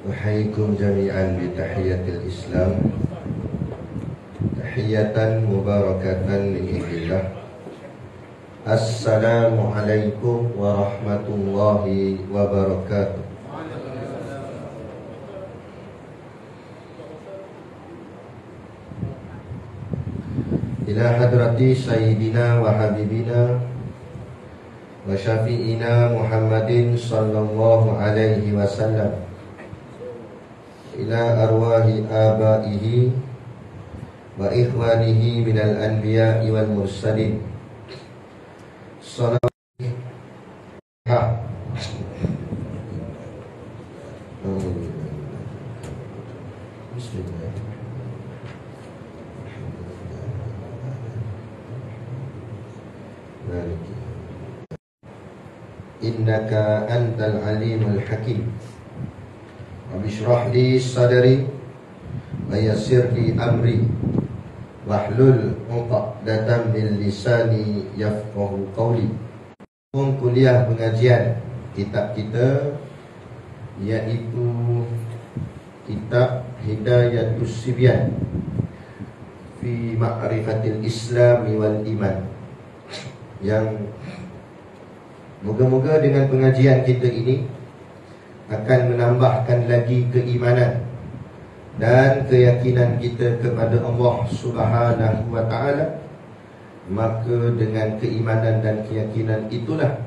Uhayyikum jami'an bi tahiyatil Islam, tahiyatan mubarakatan min indillah. Assalamualaikum warahmatullahi wabarakatuh. Ila hadrati sayyidina wa habibina wa syafi'ina Muhammadin sallallahu alaihi wasallam, ila arwahi abaihi wa ikhwanihi minal anbiya'i wal mursalin. Salawat Bismillah. Innaka antal alimul hakim. Rabbi shrah li sadri wa yassir li amri wahlul 'uqdatam min lisani yafqahu qawli. Kuliah pengajian kitab kita, iaitu kitab Hidayatus Sibyan fi Ma'rifatil Islami wal Iman, yang moga-moga dengan pengajian kita ini akan menambahkan lagi keimanan dan keyakinan kita kepada Allah Subhanahu wa ta'ala. Maka dengan keimanan dan keyakinan itulah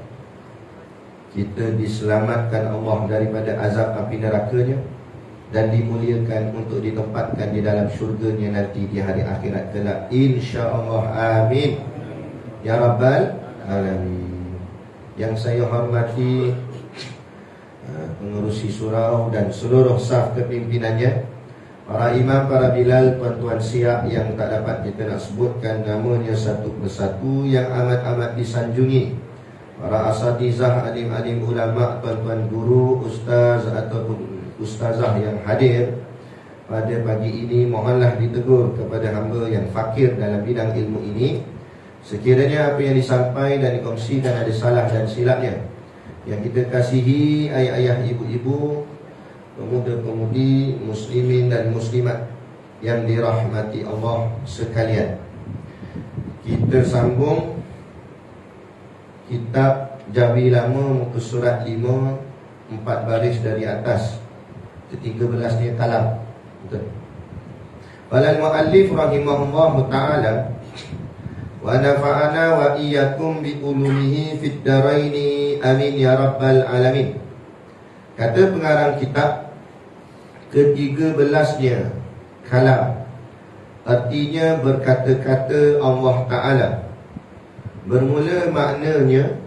kita diselamatkan Allah daripada azab api nerakanya dan dimuliakan untuk ditempatkan di dalam syurganya nanti di hari akhirat kelak, insya-Allah. Amin ya rabbal alamin. Yang saya hormati pengerusi surau dan seluruh saf kepimpinannya, para imam, para bilal, tuan-tuan siap yang tak dapat kita nak sebutkan namanya satu persatu, yang amat-amat disanjungi, para asatizah, alim-alim ulama, tuan-tuan guru, ustaz ataupun ustazah yang hadir pada pagi ini. Mohonlah ditegur kepada hamba yang fakir dalam bidang ilmu ini. Sekiranya apa yang disampaikan dan dikongsikan ada salah dan silapnya, yang kita kasihi ayah-ayah, ibu-ibu, pemuda-pemudi, muslimin dan muslimat yang dirahmati Allah sekalian, kita sambung kitab Jawi Lama, muka surat 5, 4 baris dari atas, ke-13 ni kalam. Betul. Walal muallif rahimahullahu ta'ala wa nafa'ana wa iyyakum bi ulumihi fid daraini amin ya rabbal alamin. Kata pengarang kitab, ke-13-nya kalam, artinya berkata-kata Allah Ta'ala. Bermula maknanya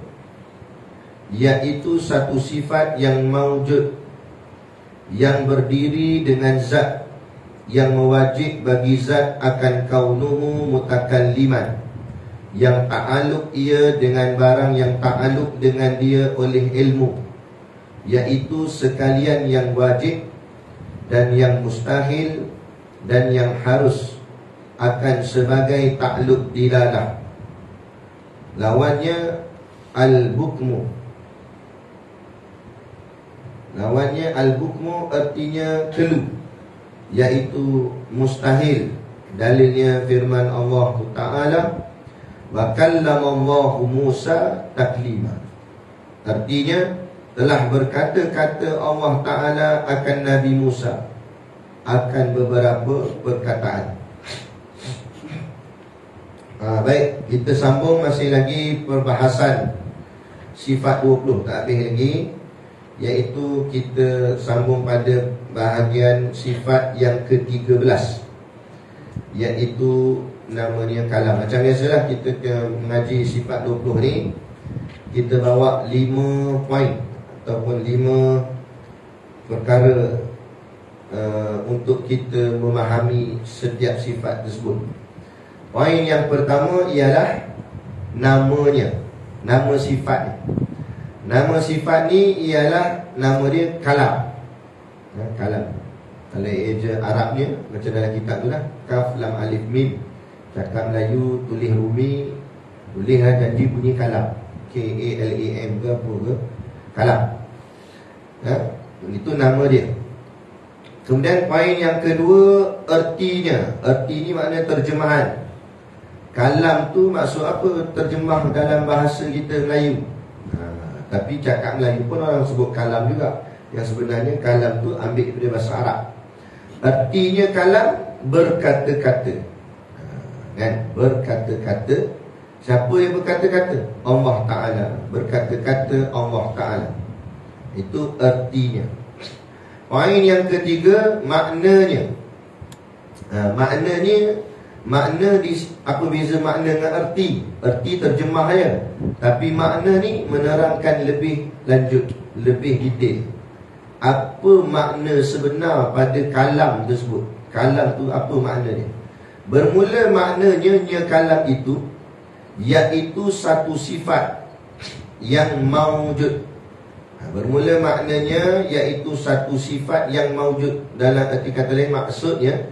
iaitu satu sifat yang maujud, yang berdiri dengan zat, yang mewajib bagi zat akan kaunuhu mutakalliman, yang ta'aluk ia dengan barang yang ta'aluk dengan dia oleh ilmu, iaitu sekalian yang wajib dan yang mustahil dan yang harus akan sebagai ta'aluk dilalah. Lawannya al-bukmu. Lawannya al-bukmu artinya kelu, iaitu mustahil. Dalilnya firman Allah Ta'ala, wa kallamallahu Musa taklima. Artinya telah berkata-kata Allah Ta'ala akan Nabi Musa akan beberapa perkataan. Baik, kita sambung masih lagi perbahasan sifat 20, tak habis lagi, iaitu kita sambung pada bahagian sifat yang ke-13, iaitu namanya kalam. Macam biasalah kita mengaji sifat 20 ni, kita bawa 5 poin ataupun 5 perkara untuk kita memahami setiap sifat tersebut. Poin yang pertama ialah namanya, nama sifat ni. Nama sifat ni ialah nama dia kalam. Kalam. Kalau eja Arabnya macam dalam kitab tu lah, kaf lam alif mim. Cakap Melayu, tulis Rumi, tulis janji bunyi kalam, K-A-L-A-M ke apa ke, kalam. Itu nama dia. Kemudian poin yang kedua, ertinya. Erti ni makna terjemahan. Kalam tu maksud apa? Terjemah dalam bahasa kita Melayu. Tapi cakap Melayu pun orang sebut kalam juga. Yang sebenarnya kalam tu ambil daripada bahasa Arab. Artinya kalam berkata-kata. Kan? Berkata-kata. Siapa yang berkata-kata? Allah Ta'ala. Berkata-kata Allah Ta'ala. Itu artinya. Poin yang ketiga, maknanya. Makna di apa beza makna dengan erti? Erti terjemah ya. Tapi makna ni menerangkan lebih lanjut, lebih detail. Apa makna sebenar pada kalam tersebut? Kalam tu apa maknanya? Bermula maknanya kalam itu iaitu satu sifat yang maujud. Bermula maknanya iaitu satu sifat yang maujud. Dalam arti kata lain, maksudnya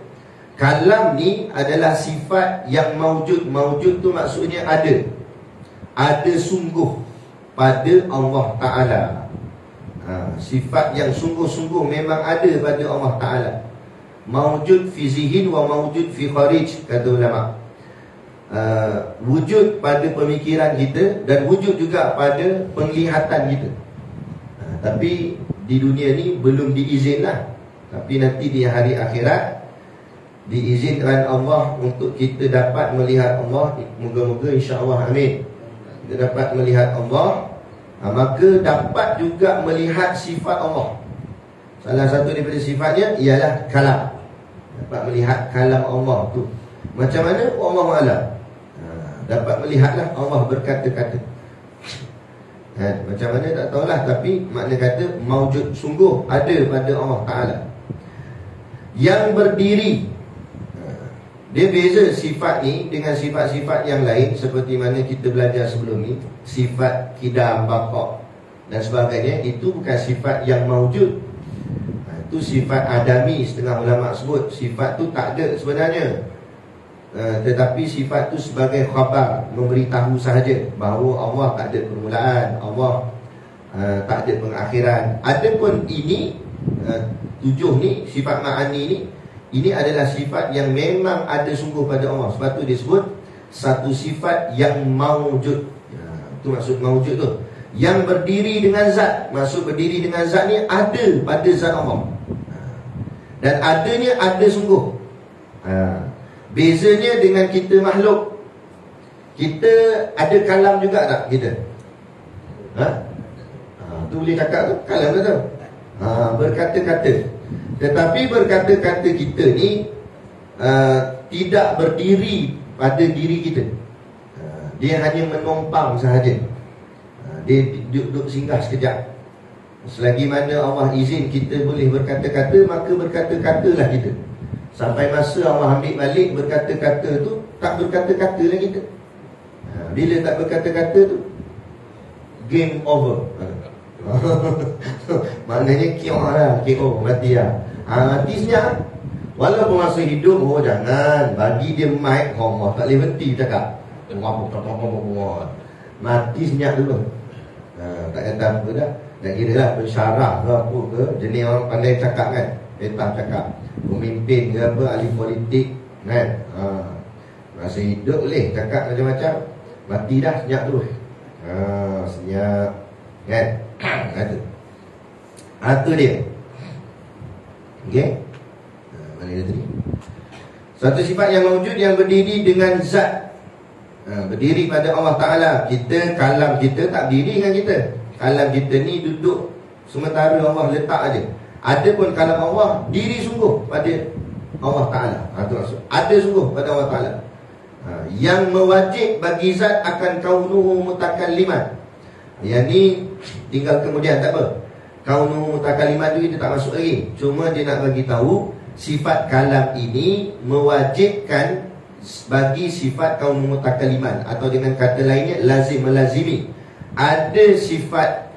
kalam ni adalah sifat yang maujud. Maujud tu maksudnya ada. Ada sungguh pada Allah Ta'ala. Sifat yang sungguh-sungguh memang ada pada Allah Ta'ala. Maujud fi zihin wa maujud fi kharij, kata ulama. Wujud pada pemikiran kita dan wujud juga pada penglihatan kita. Tapi di dunia ni belum diizinlah. Tapi nanti di hari akhirat diizinkan Allah untuk kita dapat melihat Allah. Moga-moga insya-Allah, amin. Kita dapat melihat Allah, maka dapat juga melihat sifat Allah. Salah satu daripada sifatnya ialah kalam. Dapat melihat kalam Allah tu. Macam mana? Wallahu a'lam. Dapat melihatlah Allah berkata-kata. Macam mana tak tahulah. Tapi makna kata maujud, sungguh ada pada Allah Ta'ala. Yang berdiri. Dia beza sifat ni dengan sifat-sifat yang lain, seperti mana kita belajar sebelum ni. Sifat kidam, baqa' dan sebagainya. Itu bukan sifat yang maujud. Itu sifat adami. Setengah ulama sebut sifat tu tak ada sebenarnya. Tetapi sifat tu sebagai khabar, memberitahu sahaja bahawa Allah tak ada permulaan, Allah tak ada pengakhiran. Adapun ini, tujuh ni, sifat ma'ani ni, ini adalah sifat yang memang ada sungguh pada Allah. Sebab tu dia sebut satu sifat yang maujud. Itu maksud maujud tu. Yang berdiri dengan zat. Maksud berdiri dengan zat ni ada pada zat Allah. Dan adanya ada sungguh. Bezanya dengan kita makhluk. Kita ada kalam juga tak kita? Tu boleh cakap tu, kalam tu tu. Berkata-kata. Tetapi berkata-kata kita ni tidak berdiri pada diri kita. Dia hanya menumpang sahaja. Dia duduk singgah sekejap. Selagi mana Allah izin kita boleh berkata-kata, maka berkata-katalah kita. Sampai masa Allah ambil balik berkata-kata tu, tak berkata-kata lah kita. Bila tak berkata-kata tu, game over. Maknanya kiok lah, KO, mati lah. Mati senyap. Walaupun masa hidup, jangan bagi dia mic, Allah tak boleh berhenti cakap. Mati senyap dulu. Tak kata apa dah. Tak kira lah pensyarah ke apa ke, jenis orang pandai cakap kan. Petah cakap, pemimpin ke apa, ahli politik kan. Masa hidup boleh cakap macam-macam. Mati dah, senyap dulu. Senyap kan. Itu dia. Okey. Mana dia tadi? Satu sifat yang wujud yang berdiri dengan zat. Berdiri pada Allah Ta'ala. Kita, kalam kita tak berdiri dengan kita. Kalam kita ni duduk sementara Allah letak aja. Ada pun kalam Allah diri sungguh pada Allah Ta'ala. Itu maksud. Ada sungguh pada Allah Ta'ala. Yang mewajib bagi zat akan kaunuhu mutakalliman. Yang ni tinggal kemudian, tak apa. Kaunuhu mutakalliman tu kita tak masuk lagi. Cuma dia nak bagi tahu sifat kalam ini mewajibkan bagi sifat kaunuhu mutakalliman, atau dengan kata lainnya lazim melazimi. Ada sifat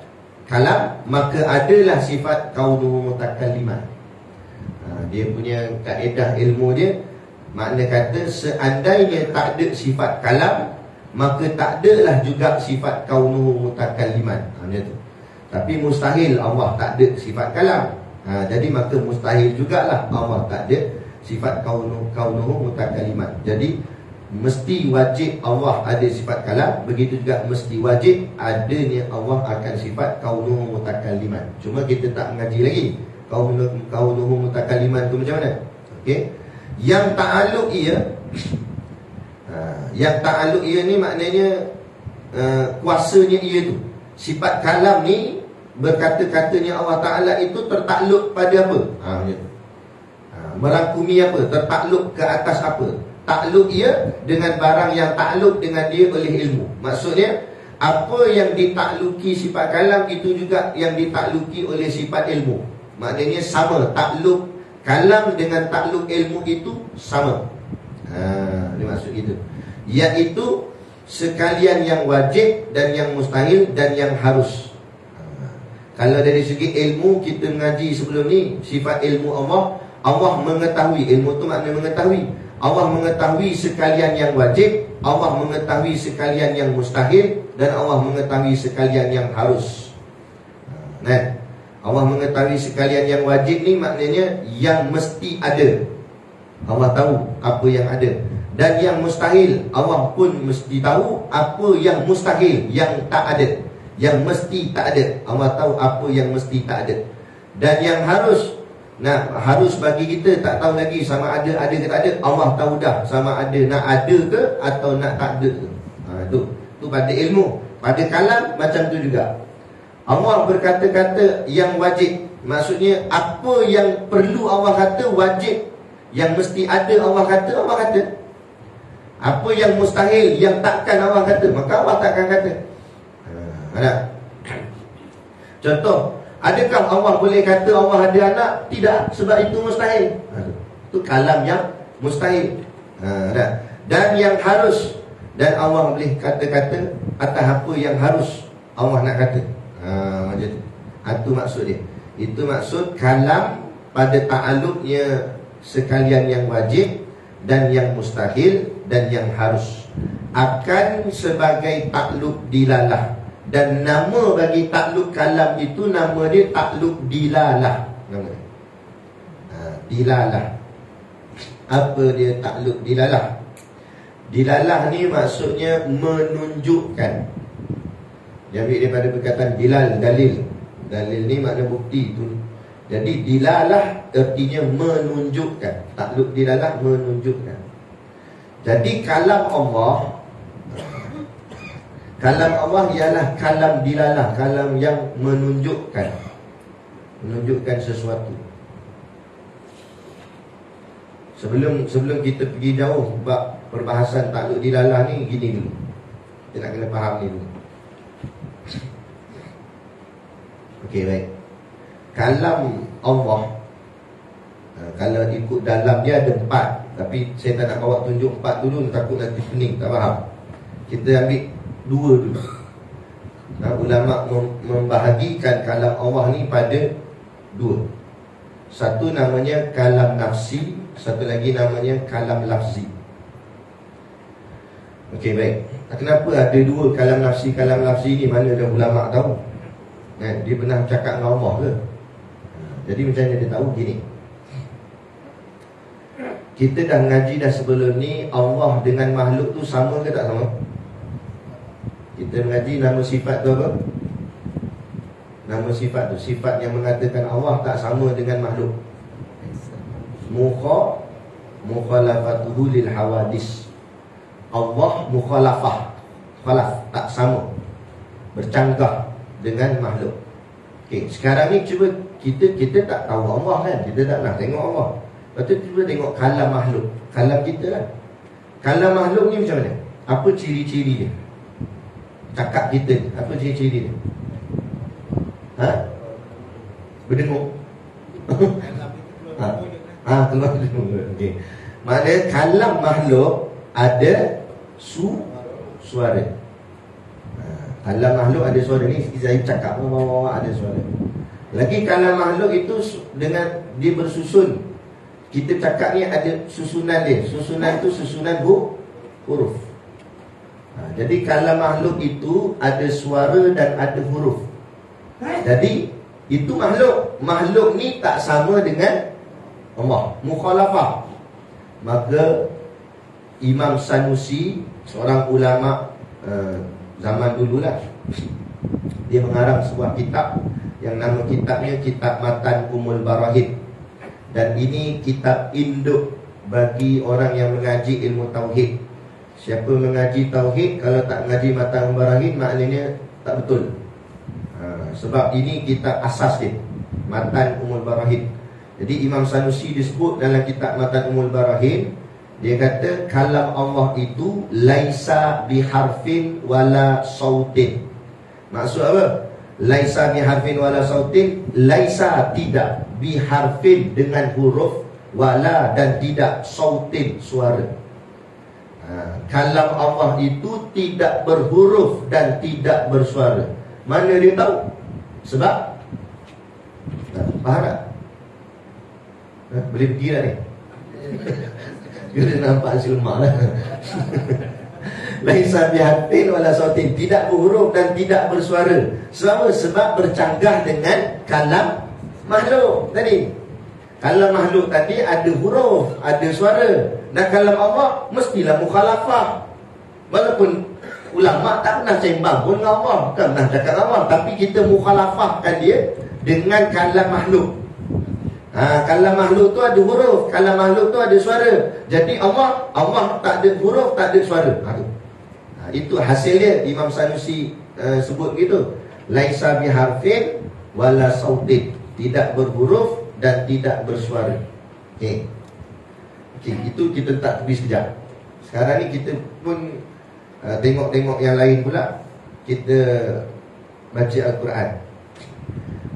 kalam, maka adalah sifat kaunuhu mutakalliman. Dia punya kaedah ilmu dia, makna kata seandainya tak ada sifat kalam, maka tak adalah juga sifat kaunuhu mutakalliman. Macam tu. Tapi mustahil Allah tak ada sifat kalam. Jadi maka mustahil jugalah Allah tak ada sifat kaunuhu mutakaliman. Jadi mesti wajib Allah ada sifat kalam. Begitu juga mesti wajib adanya Allah akan sifat kaunuhu mutakaliman. Cuma kita tak mengaji lagi kaunuhu mutakaliman tu macam mana. Okey. Yang ta'alluq ia yang ta'alluq ia ni maknanya kuasanya ia tu. Sifat kalam ni berkata-katanya Allah Ta'ala itu tertakluk pada apa? Merangkumi apa? Tertakluk ke atas apa? Takluk ia dengan barang yang takluk dengan dia oleh ilmu. Maksudnya apa yang ditakluki sifat kalam itu juga yang ditakluki oleh sifat ilmu. Maknanya sama. Takluk kalam dengan takluk ilmu itu sama. Ini maksud itu. Iaitu sekalian yang wajib dan yang mustahil dan yang harus. Kalau dari segi ilmu kita mengaji sebelum ni, sifat ilmu Allah mengetahui. Ilmu tu maknanya mengetahui. Allah mengetahui sekalian yang wajib, Allah mengetahui sekalian yang mustahil, dan Allah mengetahui sekalian yang harus. Allah mengetahui sekalian yang wajib ni maknanya yang mesti ada. Allah tahu apa yang ada. Dan yang mustahil, Allah pun mesti tahu apa yang mustahil, yang tak ada. Yang mesti tak ada, Allah tahu apa yang mesti tak ada. Dan yang harus, harus bagi kita tak tahu lagi sama ada ke tak ada. Allah tahu dah sama ada nak ada ke atau nak tak ada ke. Tu pada ilmu. Pada kalam macam tu juga. Allah berkata-kata yang wajib. Maksudnya apa yang perlu Allah kata wajib, yang mesti ada Allah kata. Apa yang mustahil, yang takkan Allah kata, maka Allah takkan kata. Ada. Contoh, adakah Allah boleh kata Allah ada anak? Tidak, sebab itu mustahil. Itu kalam yang mustahil. Ada. Dan yang harus, dan Allah boleh kata-kata atas apa yang harus Allah nak kata. Macam tu. Itu maksud dia. Itu maksud kalam pada ta'alluqnya sekalian yang wajib dan yang mustahil dan yang harus. Akan sebagai takluk dilalah. Dan nama bagi takluk kalam itu, nama dia takluk dilalah. Nama dia dilalah. Apa dia takluk dilalah? Dilalah ni maksudnya menunjukkan. Dia ambil daripada perkataan dilal, dalil. Dalil ni makna bukti tu. Jadi dilalah artinya menunjukkan. Takluk dilalah menunjukkan. Jadi kalam Allah ialah kalam dilalah, kalam yang menunjukkan sesuatu. Sebelum kita pergi jauh bab perbahasan takluk dilalah ni, gini dulu. Kita nak kena faham ni dulu. Okey, baik. Kalam Allah, kalau ikut dalam dia ada 4. Tapi saya tak nak bawa tunjuk 4 dulu, takut nanti pening, tak faham. Kita ambil 2 dulu. Ulama membahagikan kalam Allah ni pada 2. Satu namanya kalam nafsi, satu lagi namanya kalam lafzi. Okey, baik. Kenapa ada 2 kalam nafsi, kalam lafzi ni? Mana ada ulama tahu? Dia pernah cakap dengan Allah ke? Jadi macam mana dia tahu? Gini, kita dah ngaji dah sebelum ni, Allah dengan makhluk tu sama ke tak sama? Kita mengaji nama sifat tu apa? Nama sifat tu, sifat yang mengatakan Allah tak sama dengan makhluk. Mukhalafatuhu lil hawadis. Allah mukhalafah, tak sama, bercanggah dengan makhluk. Okey, sekarang ni cuba kita tak tahu Allah kan, kita tak nak tengok Allah. Lepas tu cuba tengok kalam makhluk, kalam kita lah. Kalam makhluk ni macam mana? Apa ciri-ciri dia? Cakap kita ni, apa ciri-ciri dia? Berdengung. Keluar dengung. Okey. Maknanya kalam makhluk ada suara. Kalam makhluk ada suara ni, saya cakap ada suara. Lagi kalam makhluk itu dengan dia bersusun. Kita cakap ni ada susunan dia. Susunan tu susunan huruf. Jadi kalam makhluk itu ada suara dan ada huruf. Jadi Itu makhluk. Makhluk ni tak sama dengan Allah, mukhalafah. Maka Imam Sanusi, seorang ulama zaman dululah, dia mengarang sebuah kitab yang nama kitabnya Kitab Matan Ummul Barahin. Dan ini kitab induk bagi orang yang mengaji ilmu tauhid. Siapa mengaji tauhid, kalau tak mengaji Matan Ummul Barahin, maknanya tak betul. Sebab ini kitab asas dia, Matan Ummul Barahin. Jadi Imam Sanusi disebut dalam kitab Matan Ummul Barahin, dia kata kalam Allah itu laisa biharfin wala sautin. Maksud apa? Laisa biharfin wala sautin. Laisa tidak, biharfin dengan huruf, wala dan tidak, sautin suara. Kalam Allah itu tidak berhuruf dan tidak bersuara. Mana dia tahu? Sebab faham tak? Boleh pergi tak ni? Kita nampak silma lah. Laisa biharfin wala sautin, tidak berhuruf dan tidak bersuara. Sebab bercanggah dengan kalam makhluk tadi. Kalam makhluk tadi ada huruf, ada suara. Dan kalam Allah mestilah mukhalafah. Walaupun ulama tak pernah sembang pun dengan Allah, tak pernah cakap dengan Allah, tapi kita mukhalafahkan dia dengan kalam makhluk. Kalam makhluk tu ada huruf, kalam makhluk tu ada suara. Jadi Allah tak ada huruf, tak ada suara. Itu hasilnya Imam Sanusi sebut begitu. Laisa biharfin wala sautin, tidak berhuruf dan tidak bersuara. Okey, itu kita tak tepi sekejap. Sekarang ni kita pun tengok-tengok yang lain pula. Kita baca Al-Quran.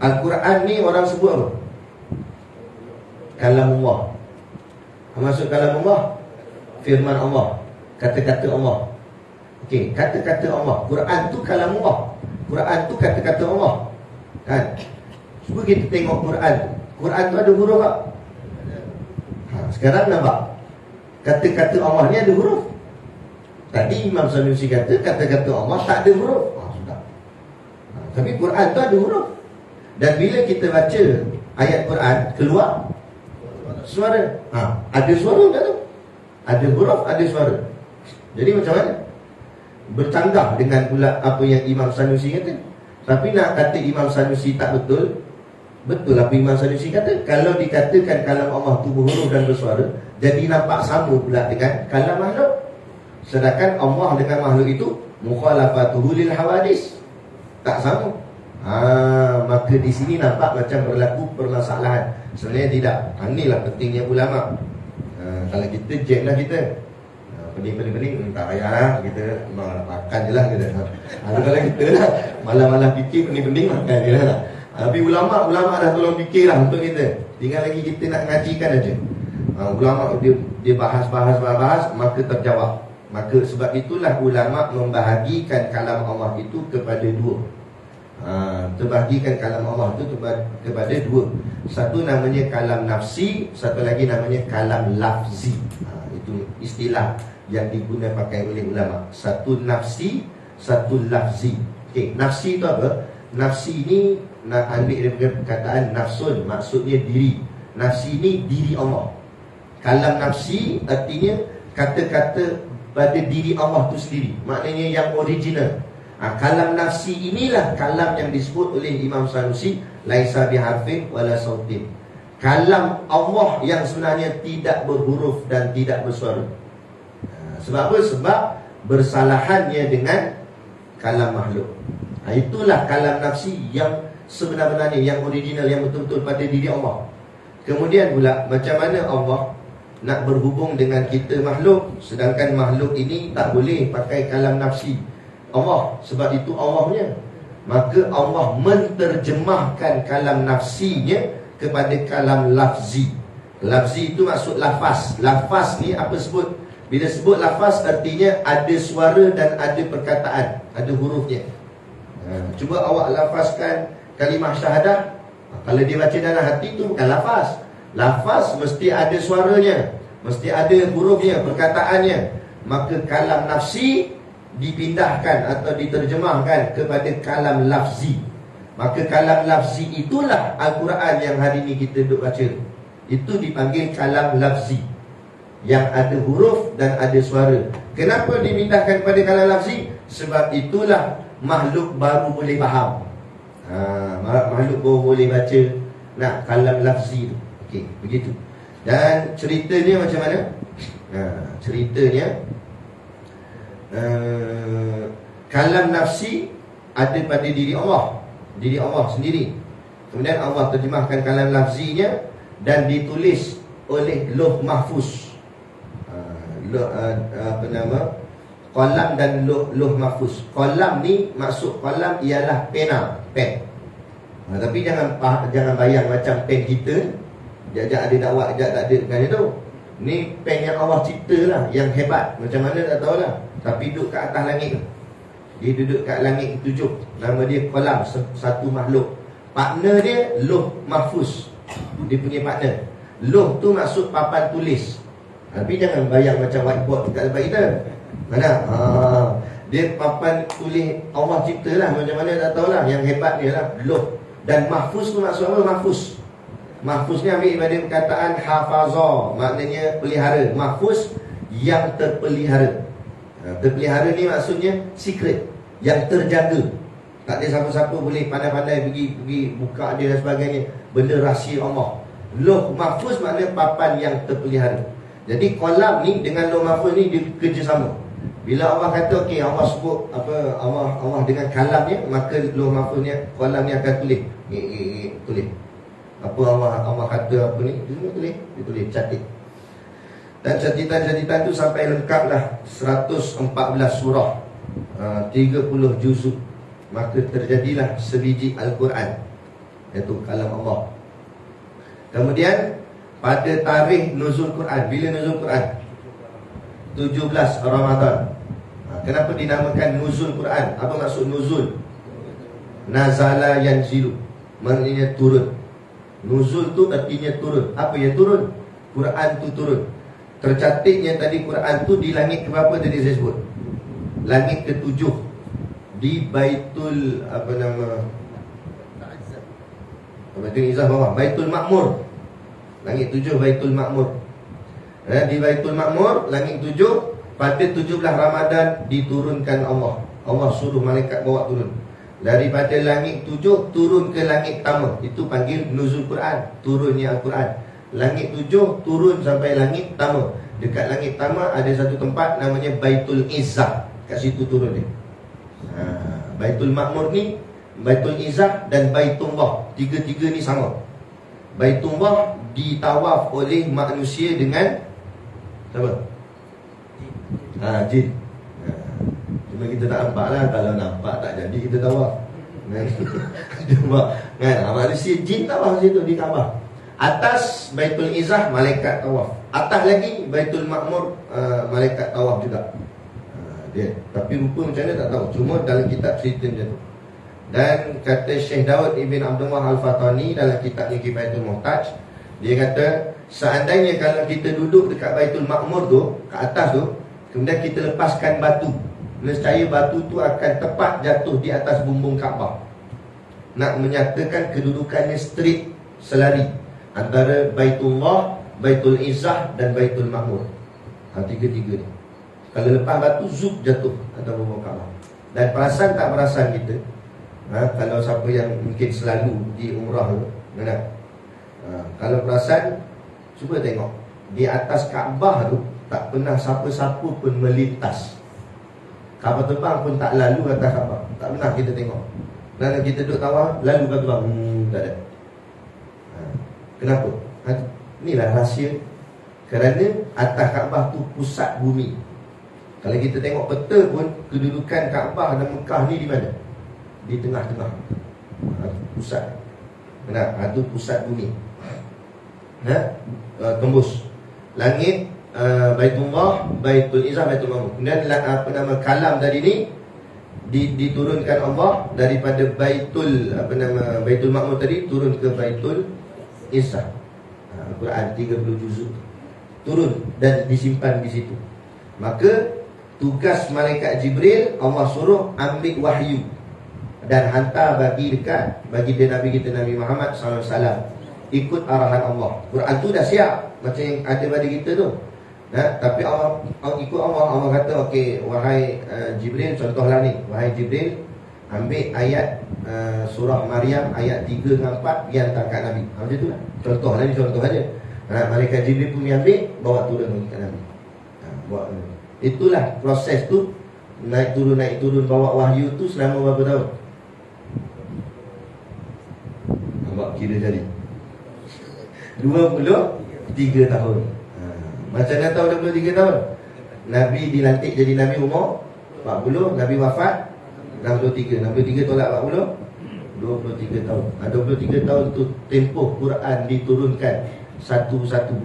Al-Quran ni orang sebut apa? Kalam Allah. Maksud kalam Allah, firman Allah, kata-kata Allah. Okey, kata-kata Allah. Quran tu kalam Allah. Quran tu kata-kata Allah. Kan? Cuba kita tengok Quran. Quran tu ada huruf tak? Sekarang nampak kata-kata Allah ni ada huruf. Tadi Imam Sanusi kata kata-kata Allah tak ada huruf. Sudah. Tapi Quran tu ada huruf. Dan bila kita baca ayat Quran, keluar suara. Ada suara tak tu? Ada huruf, ada suara. Jadi macam mana? Bercanggah dengan pula apa yang Imam Sanusi kata. Tapi nak kata Imam Sanusi tak betul, betul apa Imam Sanusi kata. Kalau dikatakan kalam Allah tu berhuruf dan bersuara, jadi nampak sama pula dengan kalam makhluk. Sedangkan Allah dengan makhluk itu mukhalafatuhu lil hawadis, tak sama. Maka di sini nampak macam berlaku permasalahan. Sebenarnya tidak. Inilah pentingnya ulama. Kalau kita jek lah kita pening-pening tak payah kita makan je lah kita. Kalau kita lah malam-malam fikir pening-pening makan je lah. Tapi ulama dah tolong fikir lah untuk kita. Tinggal lagi kita nak ngajikan aja. Ulama dia bahas, maka terjawab. Maka sebab itulah ulama membahagikan kalam Allah itu kepada dua. Terbahagikan kalam Allah itu kepada dua. Satu namanya kalam nafsi, satu lagi namanya kalam lafzi. Itu istilah yang digunakan pakai oleh ulama. Satu nafsi, satu lafzi. Okey, nafsi itu apa? Nafsi ini nak ambil daripada perkataan nafsun, maksudnya diri. Nafsi ini diri Allah. Kalam nafsi artinya kata-kata pada diri Allah itu sendiri, maknanya yang original. Kalam nafsi inilah kalam yang disebut oleh Imam Sanusi laisa biharfin wala sautin. Kalam Allah yang sebenarnya tidak berhuruf dan tidak bersuara. Sebab apa? Sebab bersalahannya dengan kalam makhluk. Itulah kalam nafsi yang sebenar-benarnya, yang original, yang betul-betul pada diri Allah. Kemudian pula, macam mana Allah nak berhubung dengan kita makhluk, sedangkan makhluk ini tak boleh pakai kalam nafsi Allah, sebab itu Allahnya. Maka Allah menterjemahkan kalam nafsinya kepada kalam lafzi. Lafzi itu maksud lafaz. Lafaz ni apa sebut? Bila sebut lafaz artinya ada suara dan ada perkataan, ada hurufnya. Cuba awak lafazkan kalimah syahadah. Kalau dia baca dalam hati tu bukan lafaz. Lafaz mesti ada suaranya, mesti ada hurufnya, perkataannya. Maka kalam nafsi dipindahkan atau diterjemahkan kepada kalam lafzi. Maka kalam lafzi itulah Al-Quran yang hari ni kita duk baca. Itu dipanggil kalam lafzi, yang ada huruf dan ada suara. Kenapa dipindahkan kepada kalam lafzi? Sebab itulah makhluk baru boleh faham. Makhluk baru boleh baca. Nah, kalam lafzi tu. Okey, begitu. Dan ceritanya macam mana? Ceritanya kalam nafsi ada pada diri Allah, diri Allah sendiri. Kemudian Allah terjemahkan kalam lafzinya dan ditulis oleh Lauh Mahfuz. Qalam dan Lauh Mahfuz. Qalam ni, maksud qalam ialah pena, pen. Tapi jangan bayang macam pen kita. Jajak ada dakwah, jajak tak ada, kan itu. Ni pen yang Allah cipta lah, yang hebat. Macam mana tak tahulah. Tapi duduk kat atas langit. Dia duduk kat langit ketujuh. Nama dia qalam, satu makhluk. Partner dia Lauh Mahfuz, dia punya partner. Lauh tu maksud papan tulis. Tapi jangan bayang macam whiteboard dekat tempat kita. Mana? Dia papan tulis Allah cipta lah. Macam mana tak tahulah. Yang hebat dia lah Lauh. Dan Mahfuz tu maksud apa? Mahfuz. Mahfuz ni ambil daripada perkataan hafazah, maknanya pelihara. Mahfuz yang terpelihara. Terpelihara ni maksudnya secret, yang terjaga. Tak ada siapa-siapa boleh pandai-pandai pergi buka dia dan sebagainya. Benda rahsia Allah. Lauh Mahfuz maknanya papan yang terpelihara. Jadi qalam ni dengan Lauh Mahfuz ni dia kerjasama. Bila Allah kata okey, Allah sebut apa, Allah dengan kalamnya, maka Lauh Mahfuznya, qalam ni akan tulis. Tulis. Apa Allah kata apa ni, dia tulis, catat. Dan catatan-catatan tu sampai lengkaplah 114 surah, 30 juzuk. Maka terjadilah sebiji Al-Quran, iaitu kalam Allah. Kemudian pada tarikh nuzul Quran, bila nuzul Quran? 17 Ramadan. Kenapa dinamakan nuzul Quran? Apa maksud nuzul? Nazala yanzilu, maknanya turun. Nuzul tu artinya turun. Apa yang turun? Quran tu turun. Tercatatnya tadi Quran tu di langit keberapa tadi saya sebut? Langit ke-7. Di Baitul Baitul Izzah bawah, Baitul Ma'mur. Langit 7 Baitul Ma'mur. Di Baitul Ma'mur, langit 7, pada 17 Ramadan diturunkan Allah. Allah suruh malaikat bawa turun. Daripada langit 7 turun ke langit pertama. Itu panggil nuzul Quran, turunnya Al-Quran. Langit 7 turun sampai langit pertama. Dekat langit pertama ada satu tempat namanya Baitul Izzah. Kat situ turun dia. Baitul Ma'mur ni, Baitul Izzah dan Baitullah, tiga-tiga ni sama. Baitullah ditawaf oleh manusia dengan apa? Jin. Cuma kita tak nampak lah. Kalau nampak tak jadi kita tawaf. Manusia jin tawaf situ di Kaabah. Atas Baitul Izzah malaikat tawaf. Atas lagi Baitul Ma'mur, malaikat tawaf juga. Dia. Tapi rupa macam mana tak tahu. Cuma dalam kitab cerita macam tu. Dan kata Syekh Daud Ibn Abdullah Al-Fatani dalam kitabnya Kifayatul Muhtaj, dia kata seandainya kalau kita duduk dekat Baitul Ma'mur tu, kat atas tu, kemudian kita lepaskan batu, nescaya batu tu akan tepat jatuh di atas bumbung Kaabah. Nak menyatakan kedudukannya straight, selari antara Baitullah, Baitul Izzah dan Baitul Ma'mur. Tiga-tiga ni. Kalau lepas batu, zup jatuh atas bumbung Kaabah. Dan perasan tak perasan kita, kalau siapa yang mungkin selalu di umrah tu, kalau perasan, cuba tengok di atas Kaabah tu tak pernah siapa-siapa pun melintas. Kapal terbang pun tak lalu atas Kaabah. Tak pernah kita tengok. Dan kita duduk tawaf, lalu kapal terbang, tak ada. Kenapa? Inilah rahsia. Kerana atas Kaabah tu pusat bumi. Kalau kita tengok peta pun, kedudukan Kaabah dan Mekah ni di mana? Di tengah-tengah. Pusat. Itu pusat bumi. Tembus langit, Baitullah, Baitul Izzah, Baitul Ma'mur. Kemudian kalam tadi ni diturunkan Allah daripada Baitul Ma'mur tadi turun ke Baitul Izzah. Al-Quran 30 juzuk turun dan disimpan di situ. Maka tugas malaikat Jibril, Allah suruh ambil wahyu. dan hantar bagi dekat bagi dia Nabi kita Nabi Muhammad SAW. Ikut arahan Allah. Quran tu dah siap macam yang ada pada kita tu. Tapi Allah ikut Allah kata okey, wahai Jibril, contohlah ni, wahai Jibril, ambil ayat surah Maryam ayat 3 dan 4 pergi hantar kat Nabi. Macam tu lah. Contohlah ni, contoh aja. Malaikat Jibril pun ambil, bawa turun kat Nabi. Bawa. Itulah proses tu, naik turun bawa wahyu tu selama berapa tahun? Nampak kira jadi 23 tahun. Macam mana tahu 23 tahun? Nabi dilantik jadi Nabi umur 40, Nabi wafat 63. 63 tolak 40, 23 tahun. 23 tahun tu tempoh Quran diturunkan satu-satu.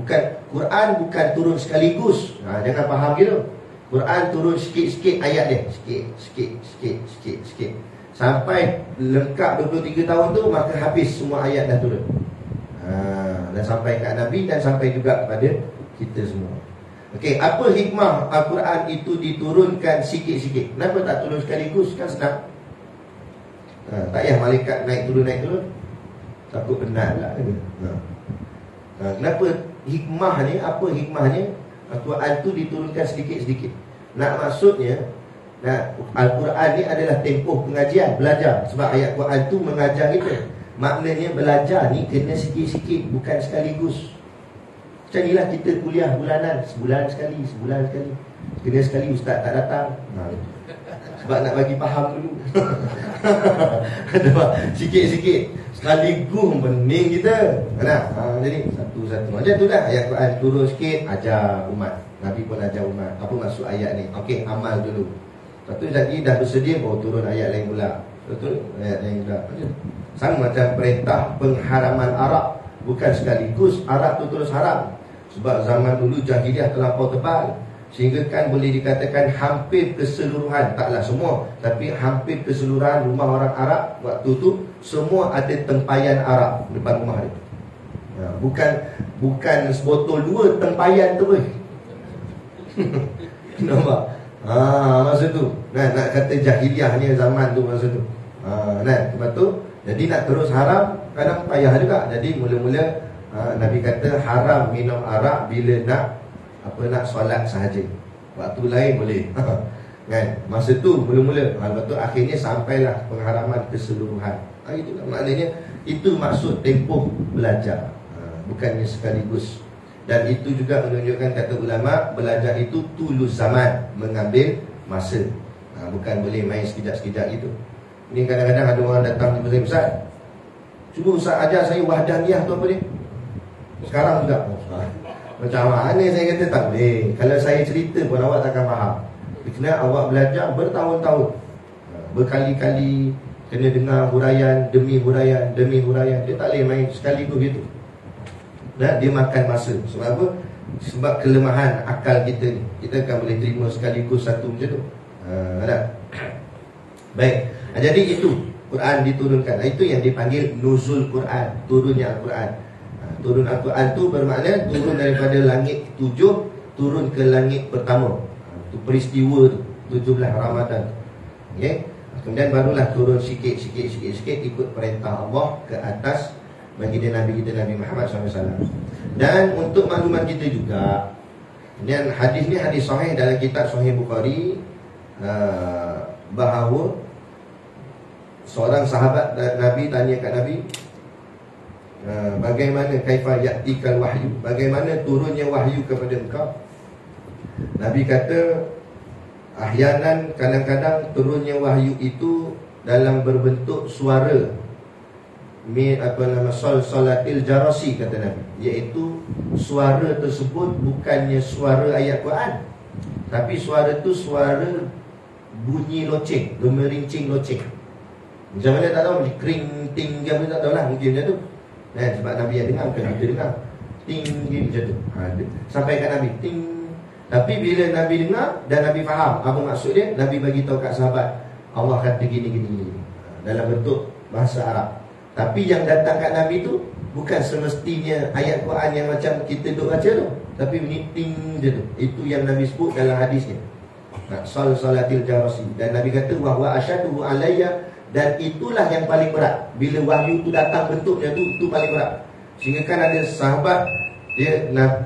Quran bukan turun sekaligus. Jangan faham gitu. Quran turun sikit-sikit ayat dia, sikit. Sampai lengkap 23 tahun tu, maka habis semua ayat dah turun. Dan sampai kat Nabi dan sampai juga kepada kita semua. Okey, apa hikmah Al-Quran itu diturunkan sikit-sikit? Kenapa tak turun sekaligus? Kan senang. Tak payah malaikat naik turun. Takut penat lah. Kenapa hikmahnya? Apa hikmahnya Al-Quran itu diturunkan sedikit-sedikit? Maksudnya Al-Quran ni adalah tempoh pengajian, belajar. Sebab ayat Quran tu mengajar kita. Maknanya belajar ni kena sikit-sikit, bukan sekaligus. Macam inilah kita kuliah bulanan, sebulan sekali. Kena sekali ustaz tak datang. Sebab nak bagi faham dulu. Sikit-sikit, sekaligus pening kita. Jadi satu-satu. Macam tu dah ayat Quran turun sikit, ajar umat. Nabi pun ajar umat. Apa maksud ayat ni? Okey, amal dulu. Lepas tu jadi dah bersedia, baru turun ayat lain pula. Betul? Ayat lain pula. Sama macam perintah pengharaman arak, bukan sekaligus arak tu terus haram. Sebab zaman dulu jahiliah terlampau tebal, sehingga kan boleh dikatakan hampir keseluruhan, taklah semua, tapi hampir keseluruhan rumah orang Arab waktu tu semua ada tempayan arak depan rumah dia. Bukan sebotol 2 tempayan tu weh. Nampak? Masa tu nak kata jahiliahnya zaman tu masa tu. Lepas tu jadi nak terus haram kadang payah juga. Jadi mula-mula Nabi kata haram minum arak bila nak solat sahaja. Waktu lain boleh. Kan? Masa tu mula-mula. Lepas tu akhirnya sampailah pengharaman keseluruhan. Itulah maknanya, itu maksud tempoh belajar. Bukannya sekaligus. Dan itu juga menunjukkan, kata ulama, belajar itu tulus zaman, mengambil masa. Bukan boleh main sekejap-sekejap gitu. Ini kadang-kadang ada orang datang jumpa saya, Ustaz, cuba Ustaz ajar saya wahdaniyah tu apa dia? Sekarang juga. Macam mana saya kata tak boleh. Kalau saya cerita pun awak takkan faham. Kena awak belajar bertahun-tahun, berkali-kali, kena dengar huraian demi huraian. Dia tak boleh main sekaligus gitu. Dia makan masa. Sebab apa? Sebab kelemahan akal kita ni. Kita kan boleh terima sekaligus satu macam tu. Baik. Jadi itu Quran diturunkan. Itu yang dipanggil nuzul Quran, turunnya Al-Quran. Turun Al-Quran tu bermakna turun daripada langit 7 turun ke langit pertama. Itu peristiwa tu 17 Ramadan. Okey. Kemudian barulah turun sikit ikut perintah Allah ke atas bagi dia Nabi kita Nabi Muhammad SAW. Dan untuk makluman kita juga, dan hadis ni hadis sahih dalam kitab Sahih Bukhari, bahawa seorang sahabat Nabi tanya kat Nabi, bagaimana kaifa ya'tikal wahyu, bagaimana turunnya wahyu kepada engkau? Nabi kata, ahyanan, kadang-kadang turunnya wahyu itu dalam berbentuk suara, salatil jarasi, kata Nabi, iaitu suara tersebut bukannya suara ayat Quran, tapi suara tu suara bunyi loceng, gemerincing loceng. Macam mana tak tahu, kering ting apa tak tahu lah, mungkin macam tu. Sebab Nabi yang dengar, bukan kita dengar. Ting macam tu. Sampai kat Nabi ting. Tapi bila Nabi dengar dan Nabi faham apa maksud dia, Nabi bagi tahu kat sahabat, Allah kata gini dalam bentuk bahasa Arab. Tapi yang datang kat Nabi tu bukan semestinya ayat Quran yang macam kita duk baca tu, tapi bunyi ting je tu. Itu yang Nabi sebut dalam hadisnya, salatil jarasi. Dan Nabi kata, wa huwa ashaduhu alayya Dan itulah yang paling berat. Bila wahyu tu datang bentuknya tu paling berat. Sehingga kan ada sahabat,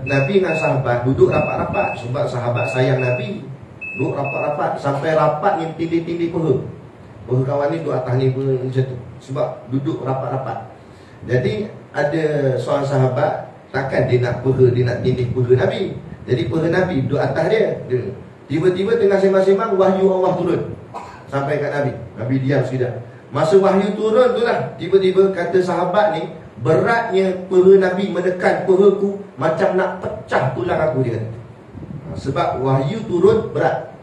Nabi dengan sahabat duduk rapat-rapat. Sebab sahabat sayang Nabi, duduk rapat-rapat sampai rapat yang tindih-tindih peha. Peha kawan ni duduk atas ni macam tu. Sebab duduk rapat-rapat. Jadi ada seorang sahabat, takkan dia nak tindih peha Nabi. Jadi peha Nabi duduk atas dia. Tiba-tiba tengah sembang-sembang, wahyu Allah turun sampai kat Nabi. Nabi diam sekejap. Masa wahyu turun tu lah, tiba-tiba kata sahabat ni, beratnya peha Nabi menekan pehaku macam nak pecah tulang aku, dia kata. Sebab wahyu turun berat.